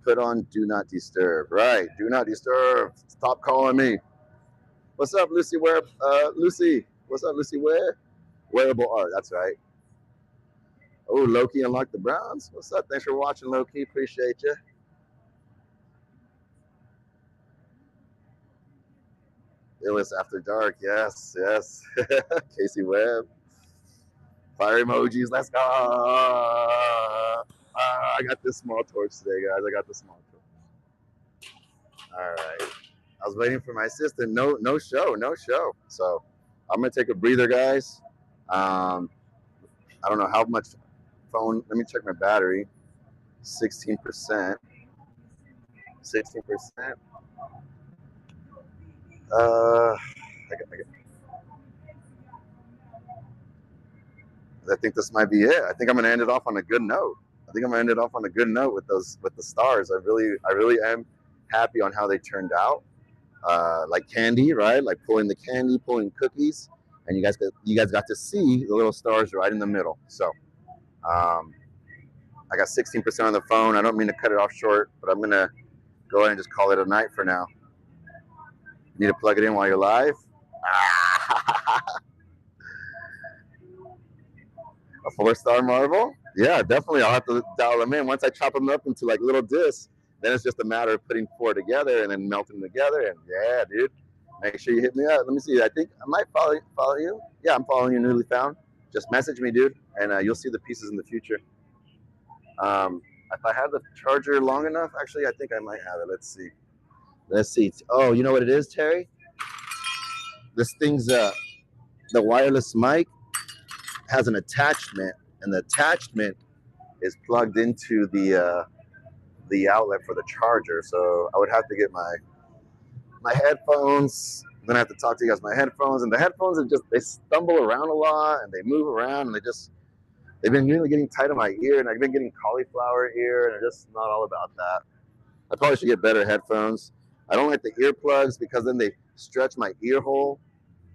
put on Do Not Disturb. Right. Do Not Disturb. Stop calling me. What's up, Lucy? Where? Lucy. What's up, Lucy? Where? Wearable art. That's right. Oh, Loki unlocked the Browns. What's up? Thanks for watching, Loki. Appreciate you. It was after dark. Yes, yes. Casey Webb. Fire emojis. Let's go. I got this small torch today, guys. I got the small torch. All right. I was waiting for my assistant. No show. So I'm gonna take a breather, guys. I don't know how much phone. Let me check my battery. 16%. 16%. I think this might be it. I think I'm gonna end it off on a good note. With the stars. I really am happy on how they turned out. Like candy, right? Like pulling the candy, pulling cookies, and you guys got to see the little stars right in the middle. So I got 16% on the phone. I don't mean to cut it off short, but I'm gonna go ahead and just call it a night for now. You need to plug it in while you're live. A 4-star marble? Yeah, definitely. I'll have to dial them in. Once I chop them up into like little discs, then it's just a matter of putting 4 together and then melting them together. And yeah, dude, make sure you hit me up. Let me see. I think I might follow you. Yeah, I'm following you, Newly Found. Just message me, dude, and you'll see the pieces in the future. If I have the charger long enough, actually, I think I might have it. Let's see. Oh, you know what it is, Terry? This thing's the wireless mic has an attachment, and the attachment is plugged into the outlet for the charger. So I would have to get my headphones. Then I have to talk to you guys my headphones, and the headphones are just, they stumble around a lot and they move around, and they've been really getting tight on my ear, and I've been getting cauliflower ear, and I'm just not all about that. I probably should get better headphones. I don't like the earplugs because then they stretch my ear hole,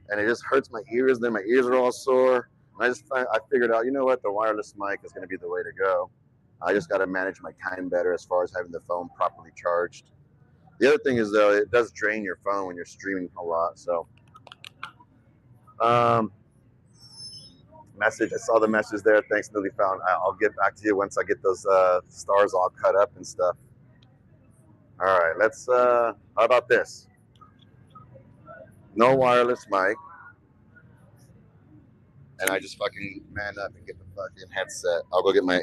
and it just hurts my ears. Then my ears are all sore. And I figured out, you know what, the wireless mic is going to be the way to go. I just got to manage my time better as far as having the phone properly charged. The other thing is, though, it does drain your phone when you're streaming a lot. So, message. I saw the message there. Thanks, Newly Found. I'll get back to you once I get those stars all cut up and stuff. All right, let's. How about this? No wireless mic, and I just fucking man up and get the fucking headset. I'll go get my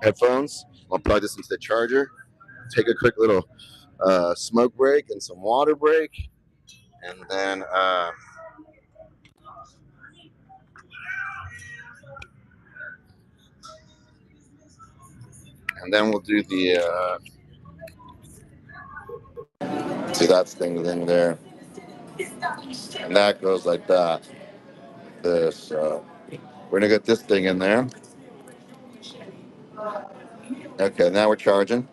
headphones. I'll plug this into the charger. Take a quick little smoke break and some water break, and then And then we'll do the see that thing in there, and that goes like that. This we're gonna get this thing in there. Okay, now we're charging.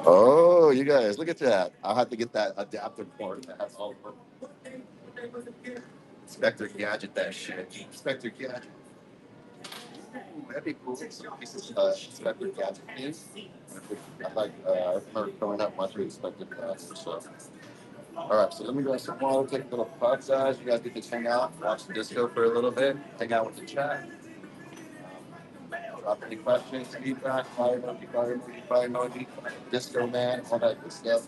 Oh, you guys, look at that. I'll have to get that adapter port. That's all. Inspector Gadget, that shit. Inspector Gadget. Ooh, that'd be cool. Some pieces of Inspector Gadget is. I remember growing up watching Inspector Gadget. So. All right, so let me grab some water, take a little pod size. You guys get to hang out, watch the disco for a little bit, hang out with the chat. Drop any questions, feedback, fire emoji, disco man, all that good stuff.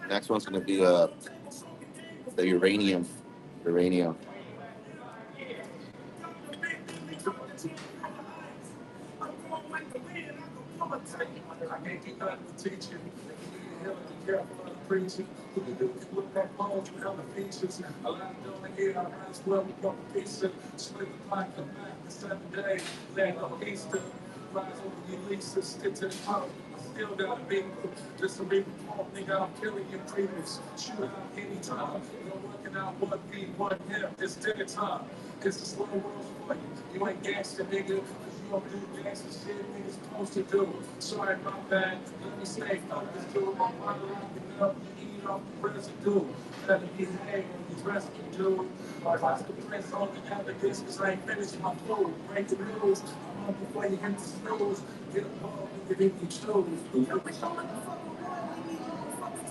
Next one's gonna be the uranium. Uranium. Still gotta be just to be nigga, I'm killing your previous. Shoot out anytime. You're working out what be one hip. It's dinner time. It's a slow world for you. You ain't gangster, nigga. Cause you don't do gangster shit niggas supposed to do. Sorry, my bad. Let me stay focused, do my mind rocking up. You eat off the residue. Better behave when you dress the dude. I watch the prince on the evidence cause I ain't finished my food. Break the news. I'm up before you hit the snooze. Get a ball and get in your shoes.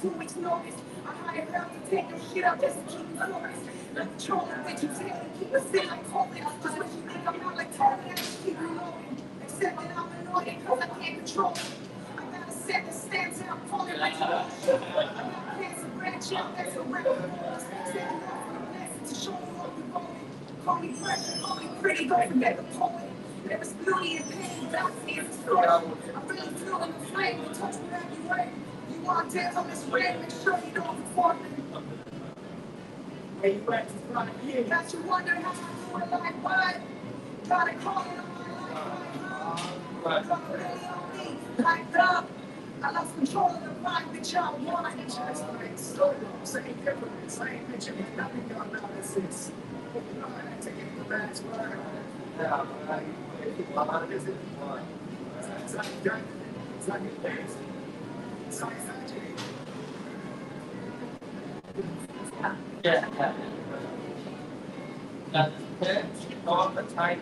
2 weeks notice. I hired out to take your shit out just to keep you honest. Like the troll that you tell and keep us in like COVID. Cause what you think I'm not like Tony, I just keep you loaded. Except that I'm annoyed cause I can't control it. I gotta set the stance and I'm falling like a shit. I got plans to branch out, that's a record. Setting off for the blessing to show you what we voted. Call me pressure, call me pretty, don't forget the poet. There is beauty and pain, balcony and story. I'm really feeling the flame, to touch me back you way. You want dance on this red, make sure you don't perform it. Where you at in front of you? Got you wondering how I do it like what? Gotta call it on my life, got really on me, like up. I lost control of the vibe that y'all want. I just like slow, same different, same picture, nothing y'all know this is. I take it the last word. Yeah, like, what is it? It's like it's like a dance. It's like yeah. That's it. All the time.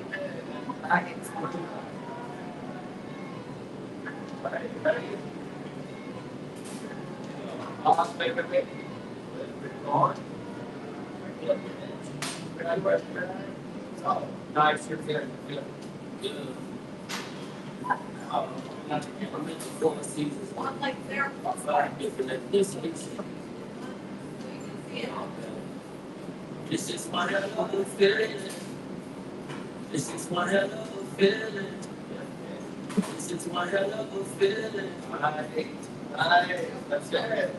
I get nice, you're good. Like there, this is my hell of a feeling. This is my hell of a feeling. This is my hell of a feeling. That's it.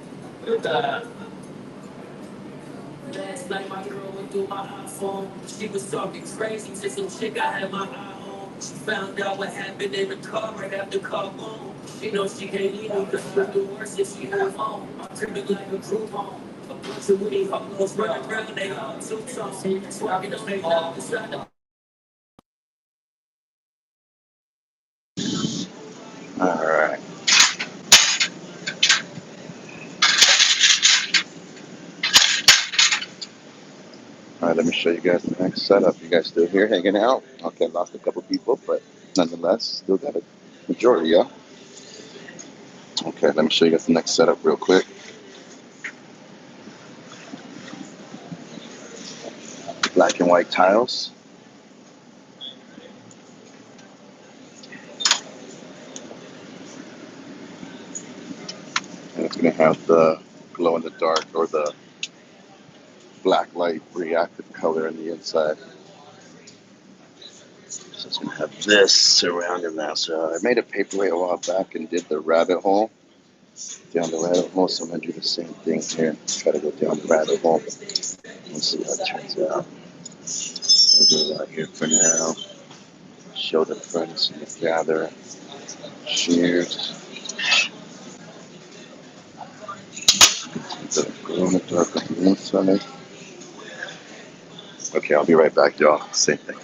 Last night my girl went through my iPhone. She was talking crazy to some chick I had my eye on. She found out what happened in the car right after car boom. She knows she can't leave me cause she'll do worse if she move home. I'm tripping like a group home. A bunch of witty hoes running around, they all two-tone. Swapping on they love beside the all right. All right, let me show you guys the next setup. You guys still here hanging out? Okay, lost a couple people, but nonetheless, still got a majority, yeah? Okay, let me show you guys the next setup real quick. Black and white tiles. And it's going to have the glow in the dark or the black light reactive color on the inside. So it's gonna have this surrounding that. So I made a paperweight a while back and did the rabbit hole. Down the rabbit hole, so I'm gonna do the same thing here. Try to go down the rabbit hole. Let's see how it turns out. We'll do that here for now. Show the friends and the gather. Cheers. The glow in the dark on the inside. Okay, I'll be right back, y'all. Same thing.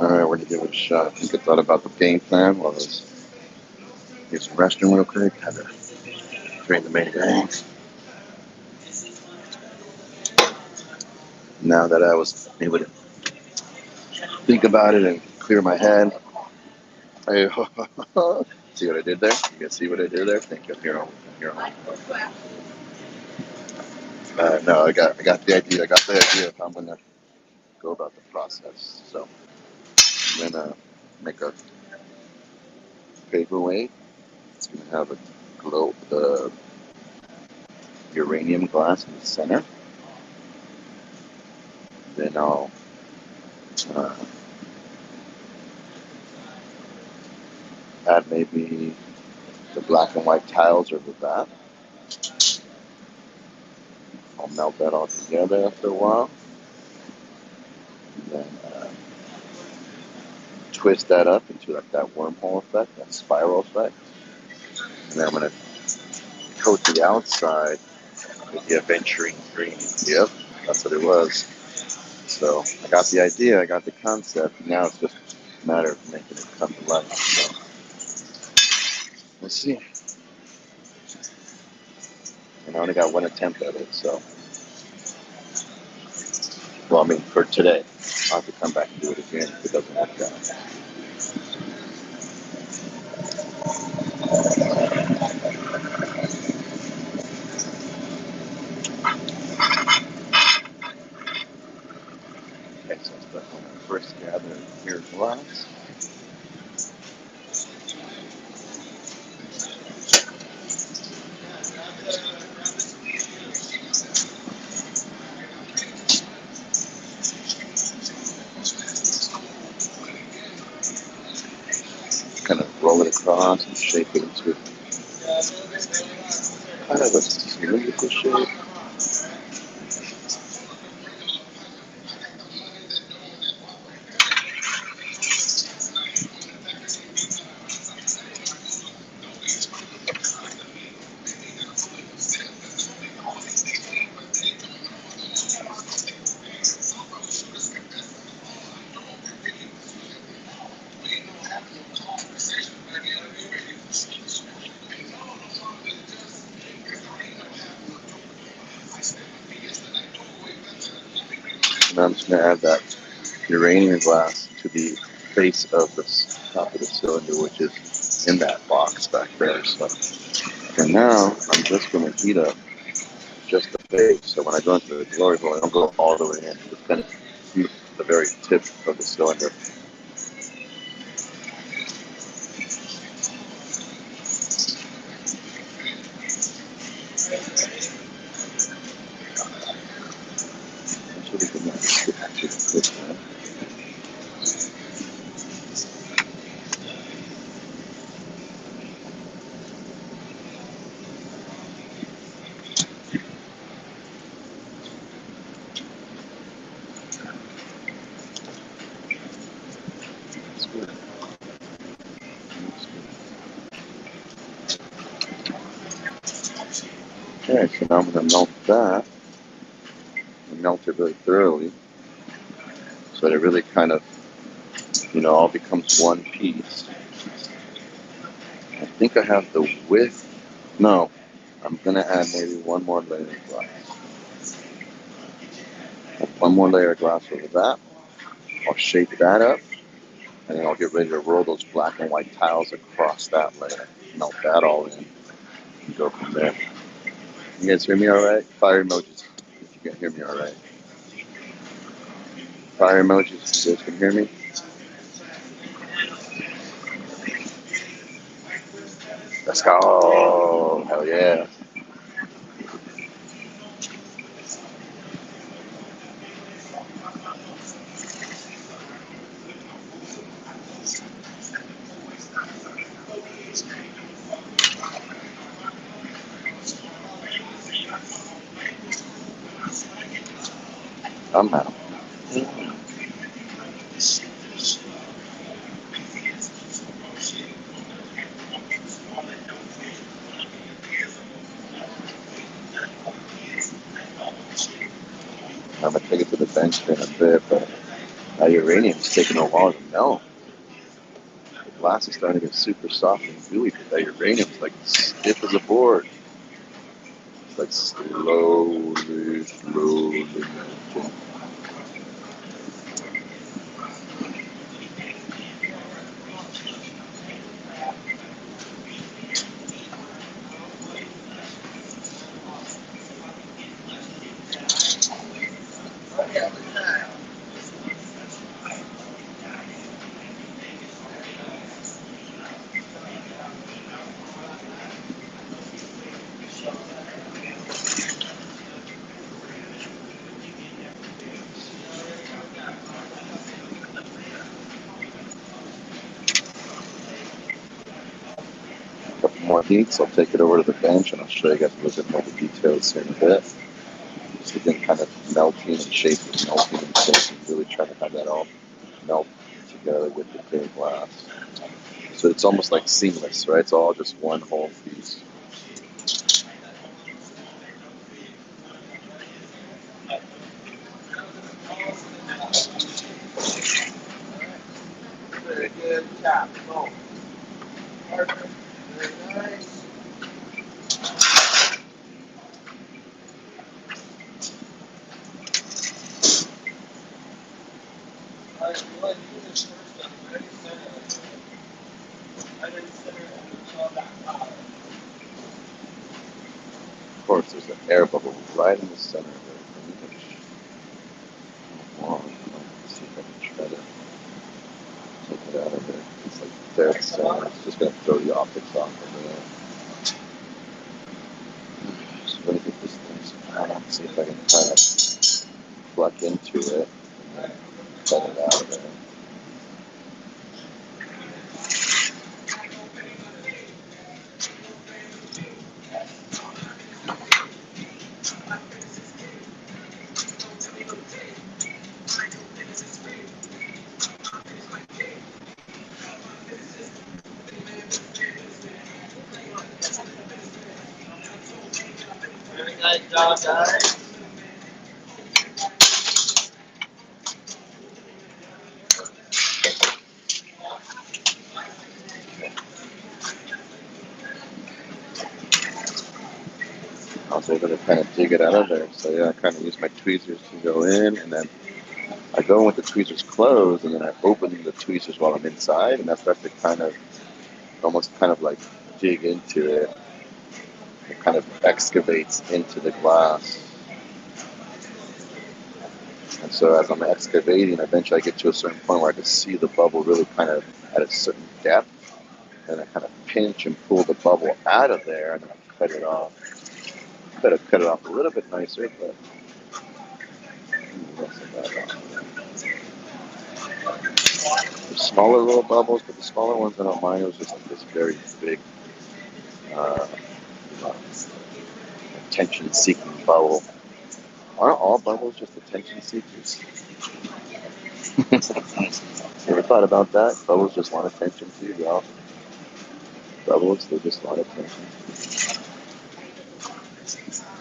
Alright, we're gonna give it a shot. I think I thought about the game plan while I was use the restroom real quick. Had to train the main gang. Now that I was able to think about it and clear my head, I see what I did there? You guys see what I did there? Thank you. I'm here on. No, I got the idea. I got the idea of how I'm gonna go about the process. So I'm gonna make a paperweight. It's gonna have a glow, the uranium glass in the center. Then I'll uh, add maybe the black and white tiles over that. I'll melt that all together after a while. And then twist that up into like that wormhole effect, that spiral effect. And then I'm gonna coat the outside with the aventurine green. Yep, that's what it was. So I got the idea, I got the concept. Now it's just a matter of making it come to life. So we'll see. And I only got one attempt at it, so well, I mean for today. I'll have to come back and do it again if it doesn't work out. Okay, so that's when I first gather here glass. Kind of roll it across and shape it into kind of a cylindrical shape. And I'm just going to add that uranium glass to the base of the top of the cylinder, which is in that box back there. So for now, I'm just going to heat up just the base. So when I go into the glory hole, I don't go all the way in. I'm just going to heat the very tip of the cylinder. Okay, so now I'm going to melt that and melt it really thoroughly so that it really kind of, all becomes one piece. I think I have the width. No, I'm going to add maybe one more layer of glass. One more layer of glass over that. I'll shape that up, and then I'll get ready to roll those black and white tiles across that layer. Melt that all in and go from there. You guys hear me all right? Fire emojis if you can hear me all right. Fire emojis, you guys can hear me? Let's go. Hell yeah. Somehow. I'm going to take it to the bench in a bit, but that uranium's taking a while to melt. The glass is starting to get super soft and gooey, but that uranium's like stiff as a board. It's like slowly melting. A couple more heats, I'll take it over to the bench and I'll show you guys a little bit more of the details here in a bit. Just again, kind of melting and shaping, melting and shaping, really trying to have that all melt together with the clear glass. So it's almost like seamless, right? It's all just one whole piece. Very good job. Perfect. Very nice. All right, you want to do this first on the very center. Right in the center of that pile. Of course, there's an air bubble right in the center of the image. Let's see if I can try to take it out of there. It's like dead center. It's just going to throw the optics off of there. Just going to get this thing out. See if I can kind of pluck into it and then cut it out of there. Very nice job, guys. I was able to kind of dig it out of there. So yeah, I kind of use my tweezers to go in, and then I go in with the tweezers closed, and then I open the tweezers while I'm inside, and I start to kind of, almost kind of like dig into it. It kind of excavates into the glass. And so as I'm excavating, eventually I get to a certain point where I can see the bubble really kind of at a certain depth, and I kind of pinch and pull the bubble out of there, and then I cut it off. Could have cut it off a little bit nicer, but there's smaller little bubbles, but the smaller ones I don't mind. It was just like this very big uh, attention-seeking bubble. Aren't all bubbles just attention seekers? Ever thought about that? Bubbles just want attention too, y'all. Bubbles, they just want attention.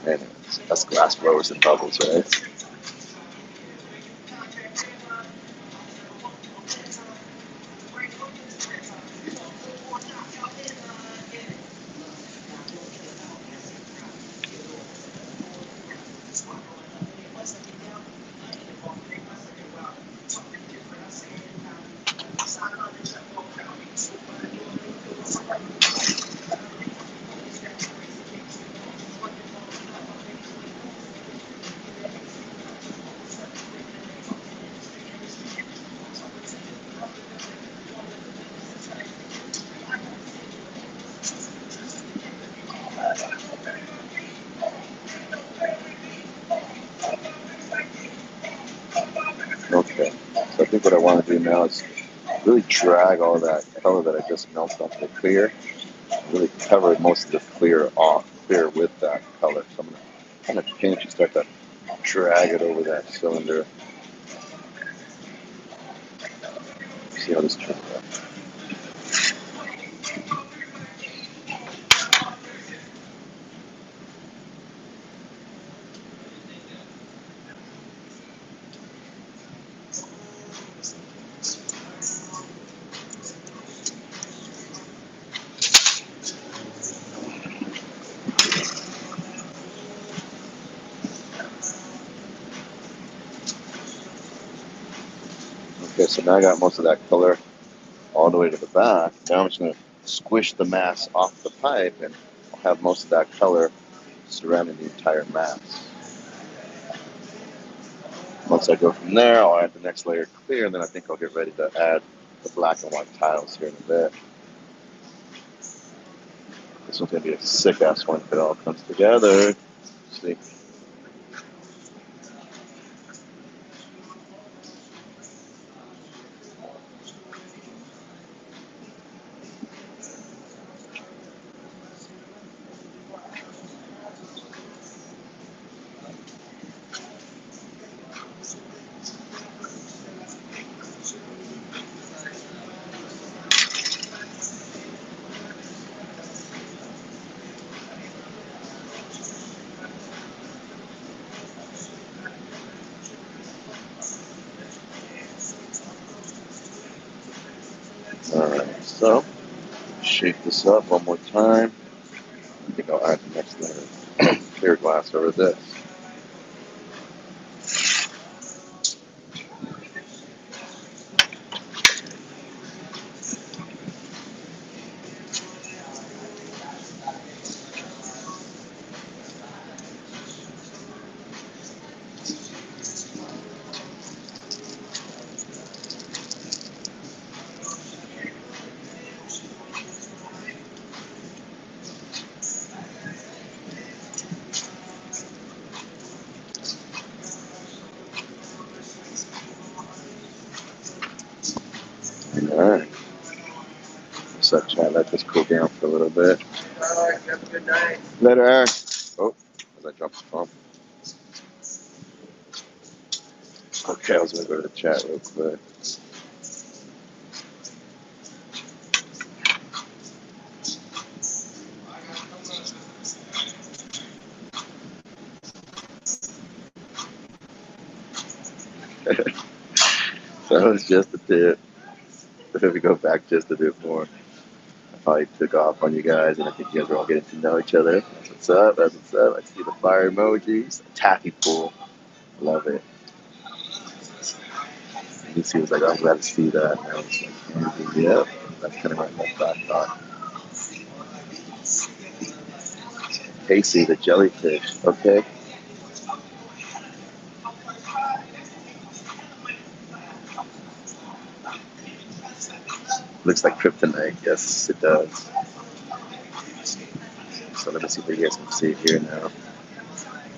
Anyways, that's glass blowers and bubbles, right? Okay, so I think what I want to do now is really drag all that color that I just melted off the clear, really cover most of the clear with that color. So I'm going to kind of pinch and start to drag it over that cylinder. See how this turns out. Okay, so now I got most of that color all the way to the back. Now I'm just going to squish the mass off the pipe and I'll have most of that color surrounding the entire mass. Once I go from there, I'll add the next layer clear, and then I think I'll get ready to add the black and white tiles here in a bit. This one's going to be a sick-ass one if it all comes together. See? Alright, so shake this up one more time. I think I'll add the next layer of clear glass over this. Alright. So try to let this cool down for a little bit. Alright, have a good night. Later. Oh, as I dropped the phone. Okay, I was going to go to the chat real quick. So that was just a tip. If we go back just a bit more, I probably took off on you guys, and I think you guys are all getting to know each other. That's what's up. That's what's up. I see the fire emojis. Taffy pool. Love it. And Lucy was like, I'm glad to see that. And I was like, yep. That's kind of my thought. Casey, the jellyfish. Okay. Looks like kryptonite. Yes, it does. So let me see if you guys can see it here now.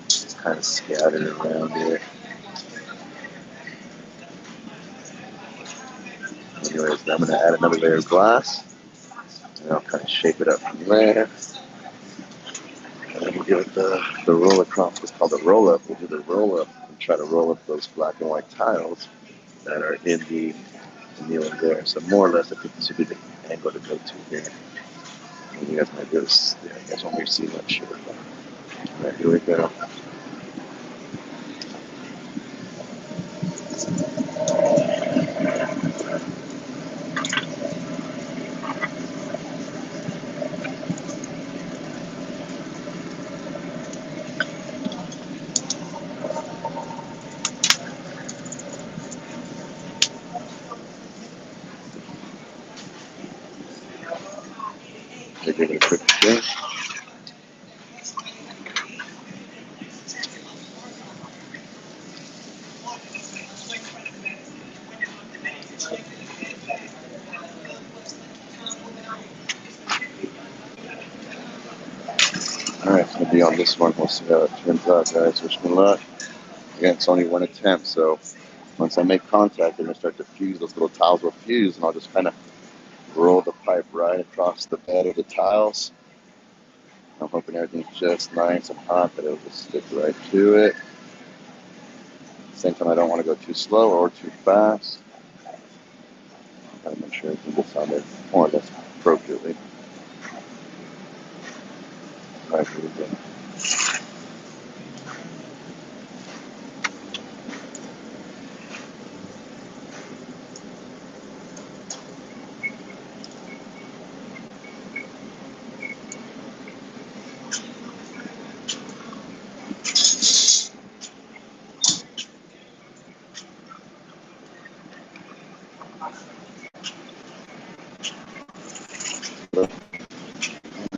It's kind of scattered around here. Anyways, I'm going to add another layer of glass. And I'll kind of shape it up from there. And then we'll give it the roll across. It's called the roll up. We'll do the roll up and try to roll up those black and white tiles that are in the annealing there. So more or less, I think this would be the angle to go to here. And you guys might be able to, yeah, you guys won't be able to see much here. All right, here we go. Give it a quick spin. All right, it's gonna be on this one. We'll see how it turns out, guys. Wish me luck. Again, it's only one attempt, so once I make contact, they're gonna start to fuse. Those little tiles will fuse, and I'll just kind of roll the pipe right across the bed of the tiles. I'm hoping everything's just nice and hot, that it'll just stick right to it. At the same time, I don't want to go too slow or too fast. Gotta make sure everything gets on there more or less appropriately. All right, here we go.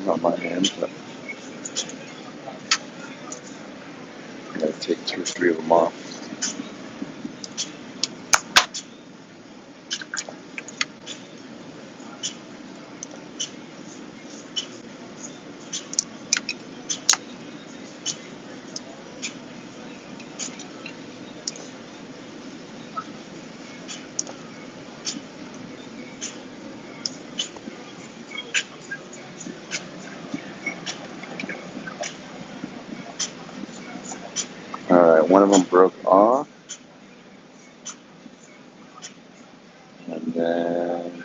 Not my hand, but I'm gonna take 2 or 3 of them off. All right, one of them broke off, and then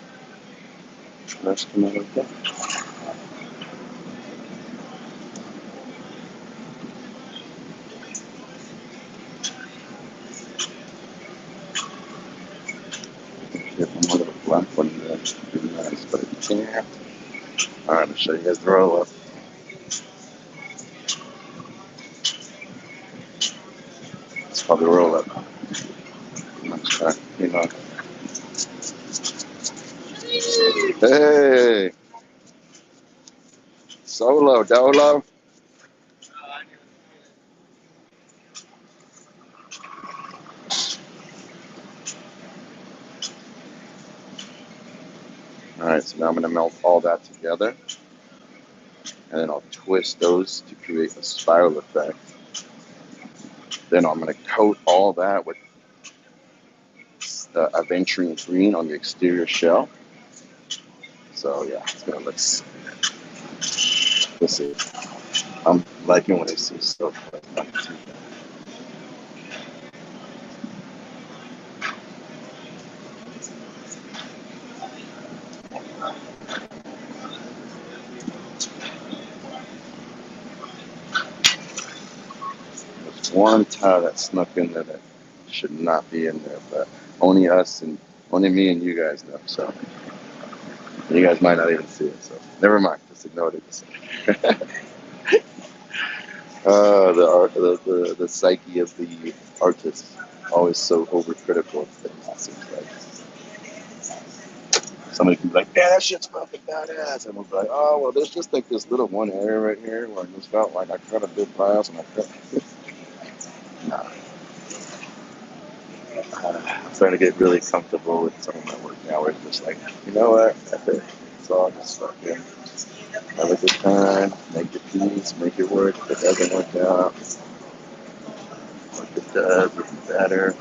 the rest come out okay. Get one more little black one there. Pretty nice, but it can't. All right, I'll show you guys the roll up. It's called the roll up. Nice back, you know. Hey, solo, dolo. All right, so now I'm gonna melt all that together, and then I'll twist those to create a spiral effect. Then I'm gonna coat all that with aventurine green on the exterior shell. So yeah, it's gonna look. Let's see. I'm liking when I see stuff like that too. There's one tile that snuck in there that should not be in there, but only us and only me and you guys know. So you guys might not even see it. So never mind. Just ignore it. The psyche of the artist, always so overcritical of things. It seems like somebody can be like, "Yeah, that shit's fucking badass," and we'll be like, "Oh, well, there's just like this little one area right here where I just felt like I cut a big glass and I cut." Nah. I'm starting to get really comfortable with some of my work now. Where it's just like, you know what? That's it. It's all just fucking have a good time, make your peace, make it work. If it doesn't work out, if it does, it's better.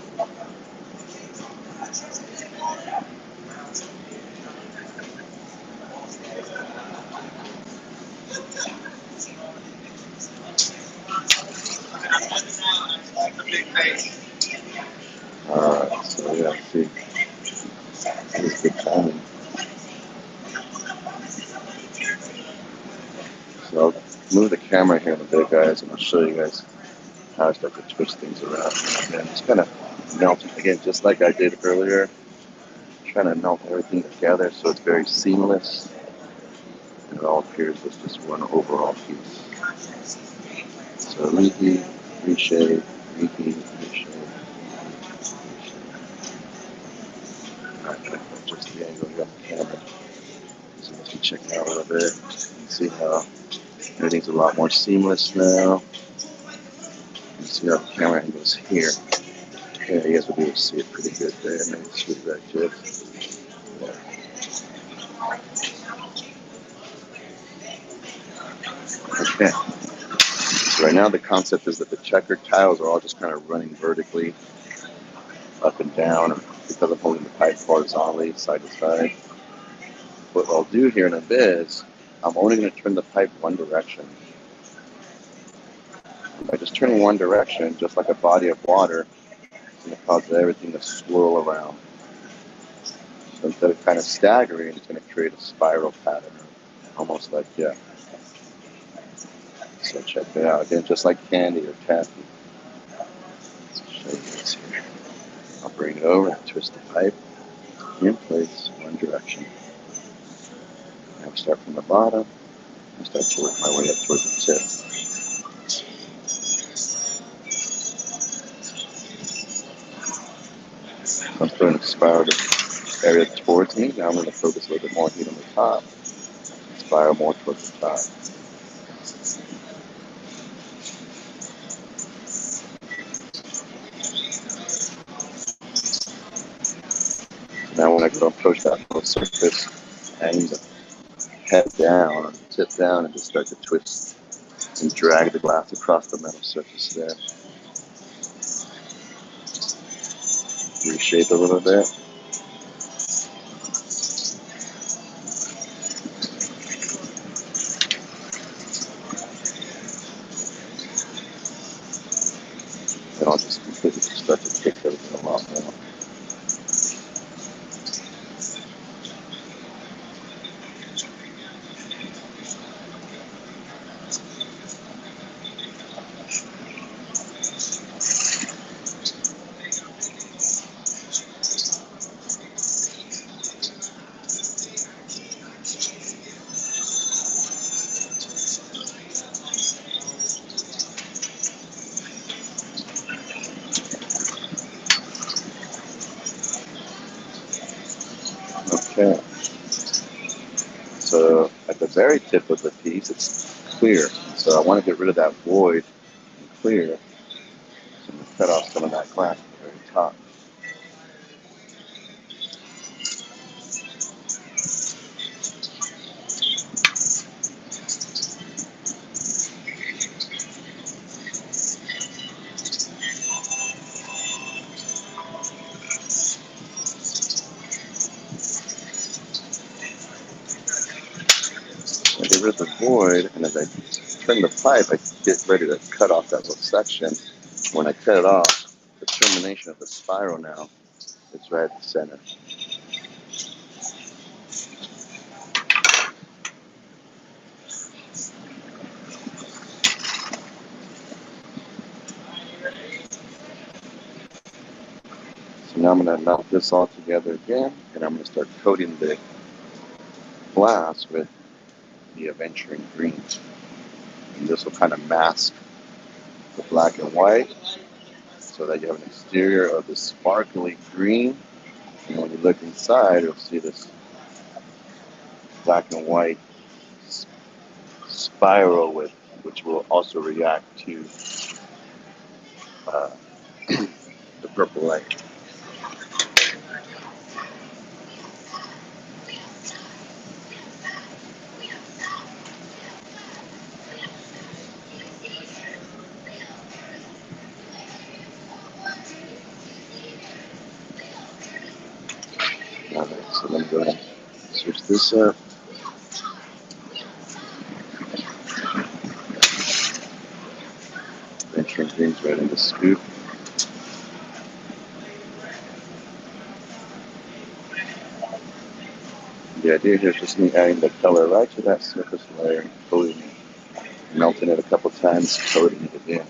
Alright, so yeah, see, it's good timing. So move the camera here in a bit, guys, and I'll show you guys how I start to twist things around. And it's kind of melting again, just like I did earlier, trying to melt everything together so it's very seamless and it all appears as just one overall piece. So reheat, reshape, reheat, reshape, reshape. Alright, just the angle here on the camera. So you can check it out a little bit and see how everything's a lot more seamless now. You see how the camera angles here. Yeah, you guys will be able to see it pretty good there. Maybe switch back to it. Yeah. Okay. So right now the concept is that the checkered tiles are all just kind of running vertically up and down because I'm holding the pipe horizontally side to side. What I'll do here in a bit is I'm only going to turn the pipe one direction. By just turning one direction, just like a body of water, it's going to cause everything to swirl around. So instead of kind of staggering, it's going to create a spiral pattern, almost like, yeah. So check it out. Again, just like candy or taffy. Let's show you this here. I'll bring it over and twist the pipe in place, one direction. Now start from the bottom and start to work my way up towards the tip. So I'm throwing the spiral area towards me. Now I'm going to focus a little bit more heat on the top. Spiral more towards the top. Now when I go to approach that little surface, I aim the head down, tip down, and just start to twist and drag the glass across the metal surface there. Reshape a little bit. Then I'll just completely start to kick everything a lot more. Okay. So at the very tip of the piece, it's clear. So I want to get rid of that void and clear. So I'm going to cut off some of that glass at the very top. I get rid of the void, and as I turn the pipe, I get ready to cut off that little section. When I cut it off, the termination of the spiral now is right at the center. So now I'm going to melt this all together again, and I'm going to start coating the glass with the aventurine green. And this will kind of mask the black and white so that you have an exterior of this sparkly green. And when you look inside, you'll see this black and white spiral with, which will also react to uh, the purple light. Alright, so let me go ahead and switch this up. Venturing greens right in the scoop. The idea here is just me adding the color right to that surface layer and coating it melting it a couple times, coating it again.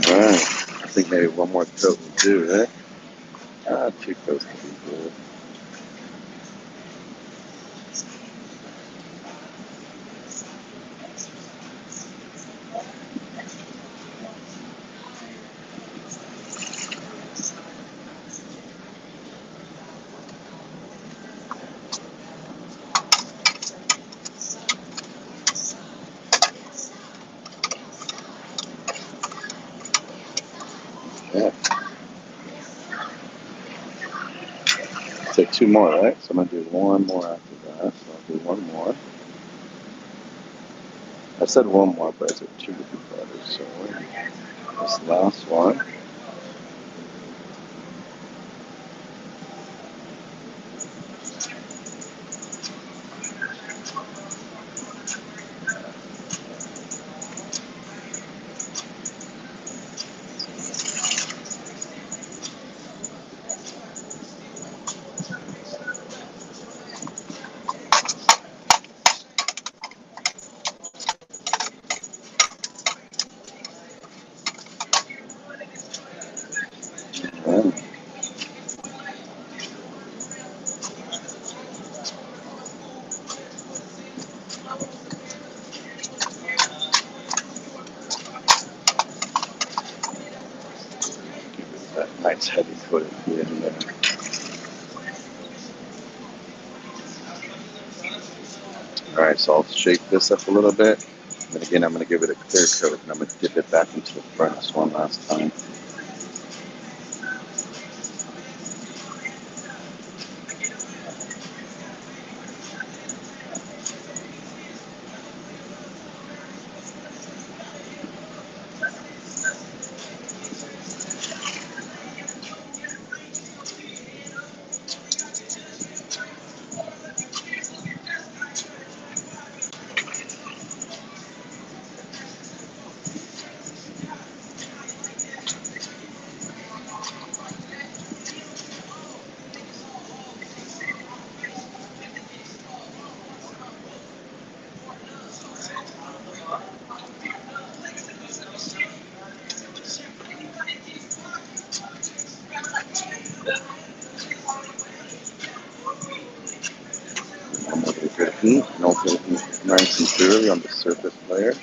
Alright, I think maybe one more coat will do, right? 2 coats will be good. Yeah. Take 2 more, right? So I'm going to do 1 more after that. So I'll do 1 more. I said 1 more, but I said 2 would be better. So this last one. Yeah. That nice heavy coat at the end there. Alright, so I'll shake this up a little bit. And then again, I'm going to give it a clear coat, and I'm going to dip it back into the furnace one last time. I'm going to get a good heat, and also heat nice and clearly on the surface layer.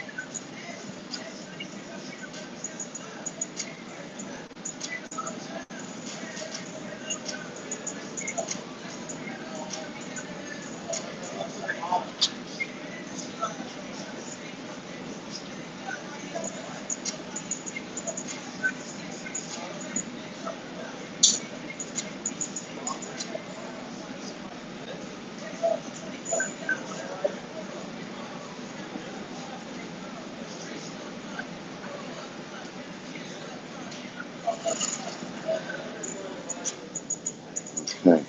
Okay.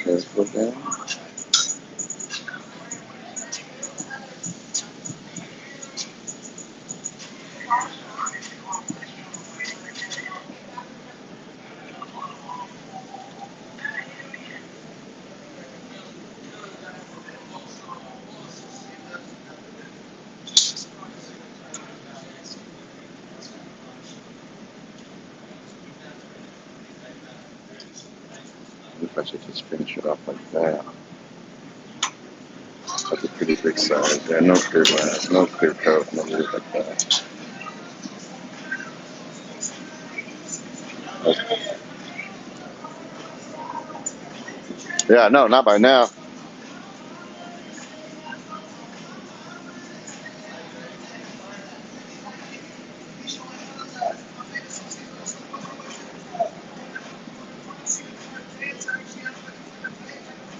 Careful there. If I should just finish it off like that. I could Pretty big size there. No clear glass, no clear coat, no weird like that. Yeah, no, not by now.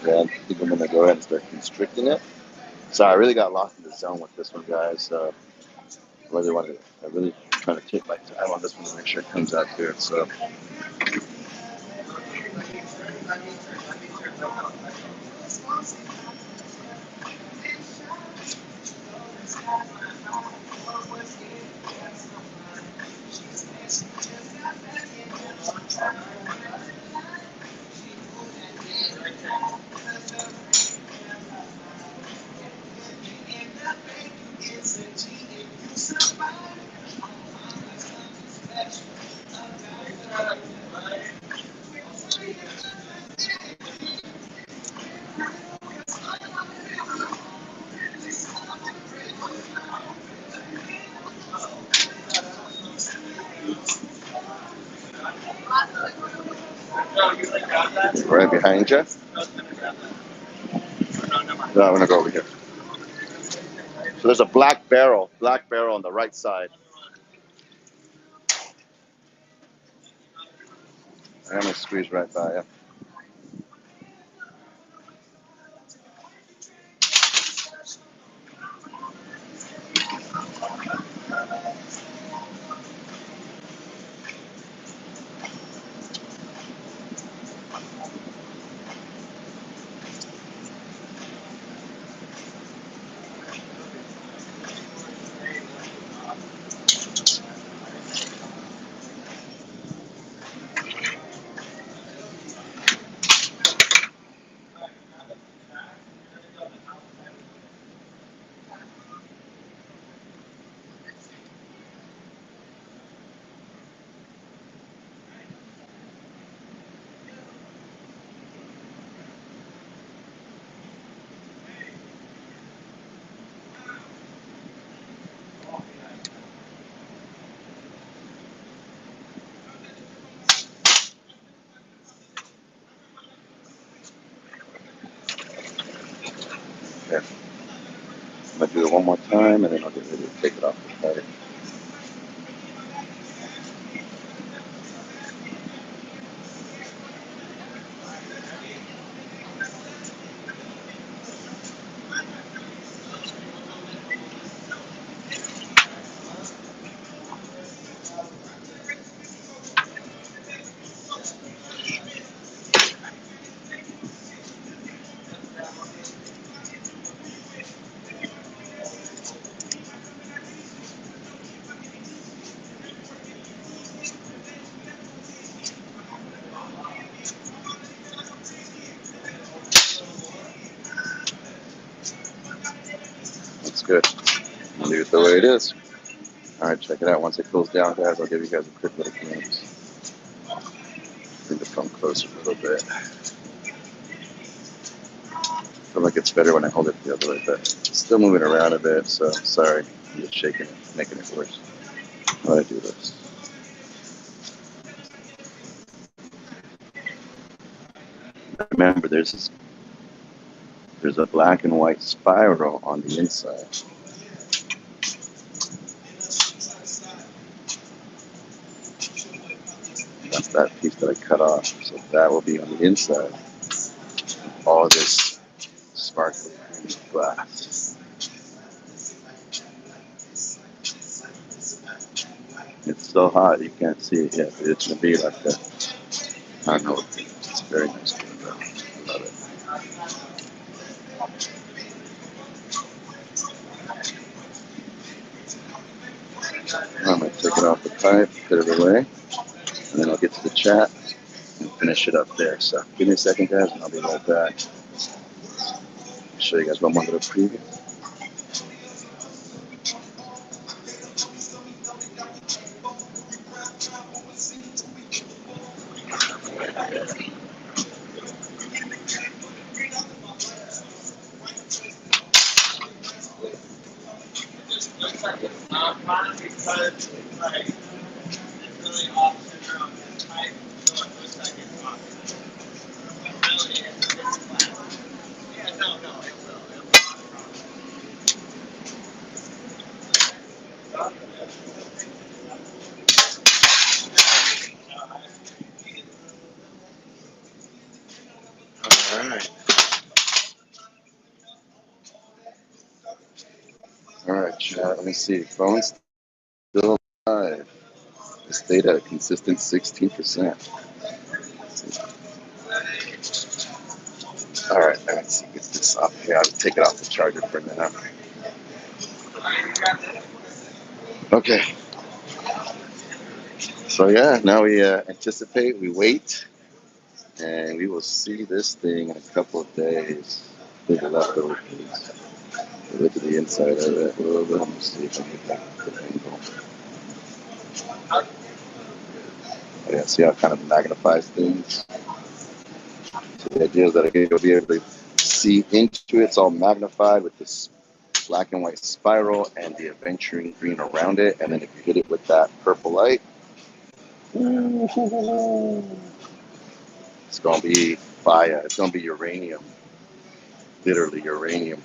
Yeah, I think I'm gonna go ahead and start constricting it. So I really got lost in the zone with this one, guys. I really trying to take my time on this one to make sure it comes out good. So right behind you. No, I'm gonna go over here. So there's a black barrel on the right side. I'm gonna squeeze right by you. Okay. I'm gonna do it one more time, and then I'll get ready to take it off the fire. That's good. I'll leave it the way it is. All right, check it out. Once it cools down, guys, I'll give you guys a quick little glimpse. Bring the phone closer a little bit. I feel like it's better when I hold it the other way, but it's still moving around a bit, so sorry. I'm just shaking it, making it worse. How do I do this? Remember, there's a black and white spiral on the inside. That's that piece that I cut off. So that will be on the inside. All of this sparkly glass. It's so hot you can't see it yet. It's gonna be like that. I don't know. It's very nice. I love it. I'm gonna take it off the pipe, put it away, and then I'll get to the chat and finish it up there. So give me a second, guys, and I'll be right back. Show you guys one more little preview. Because it's like it's really off center on the type, so it looks like it's off center. But really, it's flat. Yeah, no, it will. It All right. All right, chat. Let me see. Phone's still alive. It stayed at a consistent 16%. All right, let's see. Get this off here. I'll take it off the charger for now. Okay. So yeah, now we anticipate, we wait, and we will see this thing in a couple of days. Look at the leftover piece. Look at the inside of it a little bit. Let me see if I can get back to the angle. Yeah, see how it kind of magnifies things. So the idea is that you'll be able to see into it. It's all magnified with this black and white spiral and the aventurine green around it. And then if you hit it with that purple light, it's going to be fire. It's going to be uranium. Literally uranium.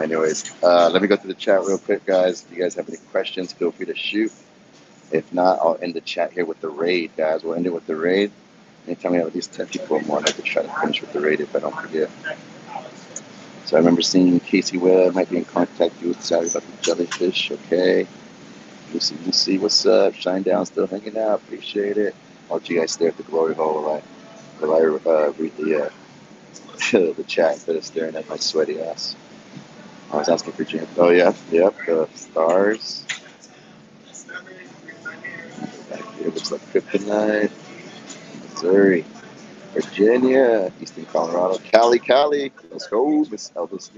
Anyways, let me go through the chat real quick, guys. If you guys have any questions, feel free to shoot. If not, I'll end the chat here with the raid, guys. We'll end it with the raid. Anytime we have at least 10 people or more, I'd like to try to finish with the raid if I don't forget. So I remember seeing Casey Webb might be in contact with Saturday about the jellyfish. Okay. Lucy, what's up? Shine Down still hanging out. Appreciate it. I'll let you guys stare at the glory hole while I read the the chat instead of staring at my sweaty ass. I was asking for Jim. Oh, yeah. Yep. The stars. Back here looks like kryptonite. Missouri. Virginia. Eastern Colorado. Cali. Let's go, Miss Elvis.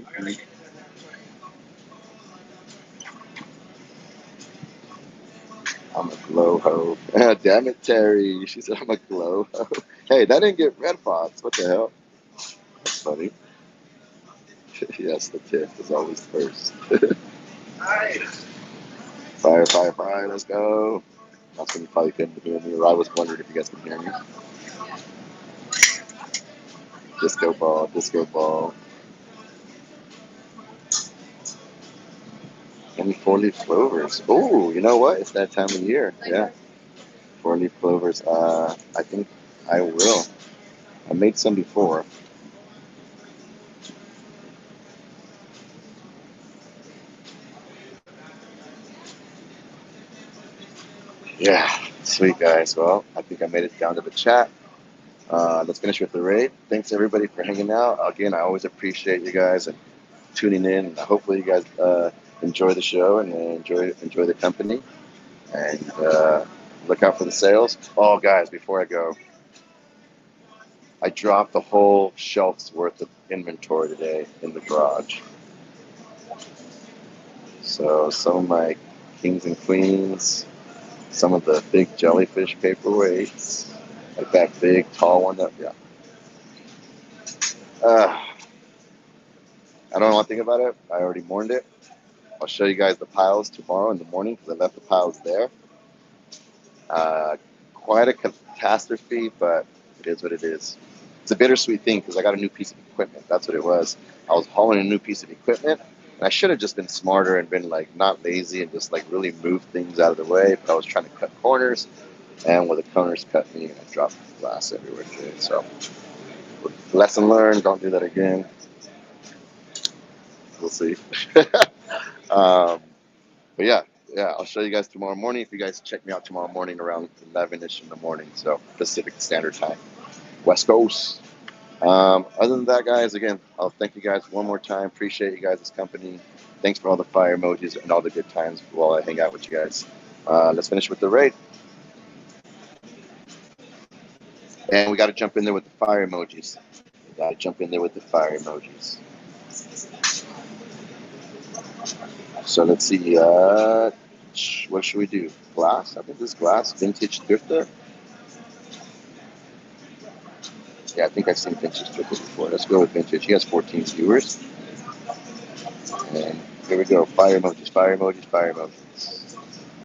I'm a glow hoe. Damn it, Terry. She said I'm a glow hoe. Hey, that didn't get red box. What the hell? That's funny. Yes, the tip is always first. Fire. Let's go. That's when you probably couldn't hear me, or I was wondering if you guys can hear me. Disco ball. Any four-leaf clovers? Oh, you know what? It's that time of year. Yeah, four-leaf clovers. I think I will. I made some before. Yeah, sweet guys. Well, I think I made it down to the chat. Let's finish with the raid. Thanks everybody for hanging out. Again, I always appreciate you guys and tuning in. Hopefully, you guys enjoy the show and enjoy the company. And look out for the sales. Oh, guys, before I go, I dropped the whole shelf's worth of inventory today in the garage. So some of my kings and queens, some of the big jellyfish paperweights, like that big tall one. Yeah. I don't know one thing about it. I already mourned it. I'll show you guys the piles tomorrow in the morning because I left the piles there. Quite a catastrophe, but it is what it is. It's a bittersweet thing because I got a new piece of equipment. That's what it was. I was hauling a new piece of equipment, and I should have just been smarter and been like not lazy and just like really move things out of the way. But I was trying to cut corners, and where the corners cut me, and I dropped glass everywhere today. So, lesson learned. Don't do that again. We'll see. But yeah, I'll show you guys tomorrow morning. If you guys check me out tomorrow morning around 11ish in the morning, so Pacific Standard Time, West Coast. Other than that, guys, again, I'll thank you guys one more time. Appreciate you guys' company. Thanks for all the fire emojis and all the good times while I hang out with you guys. Let's finish with the raid. And we got to jump in there with the fire emojis. So let's see. What should we do? Glass? I think this glass. Vintage Thrifter. Yeah, I think I've seen Vintage Thrifter before. Let's go with Vintage. He has 14 viewers. And Here we go. Fire emojis, fire emojis, fire emojis.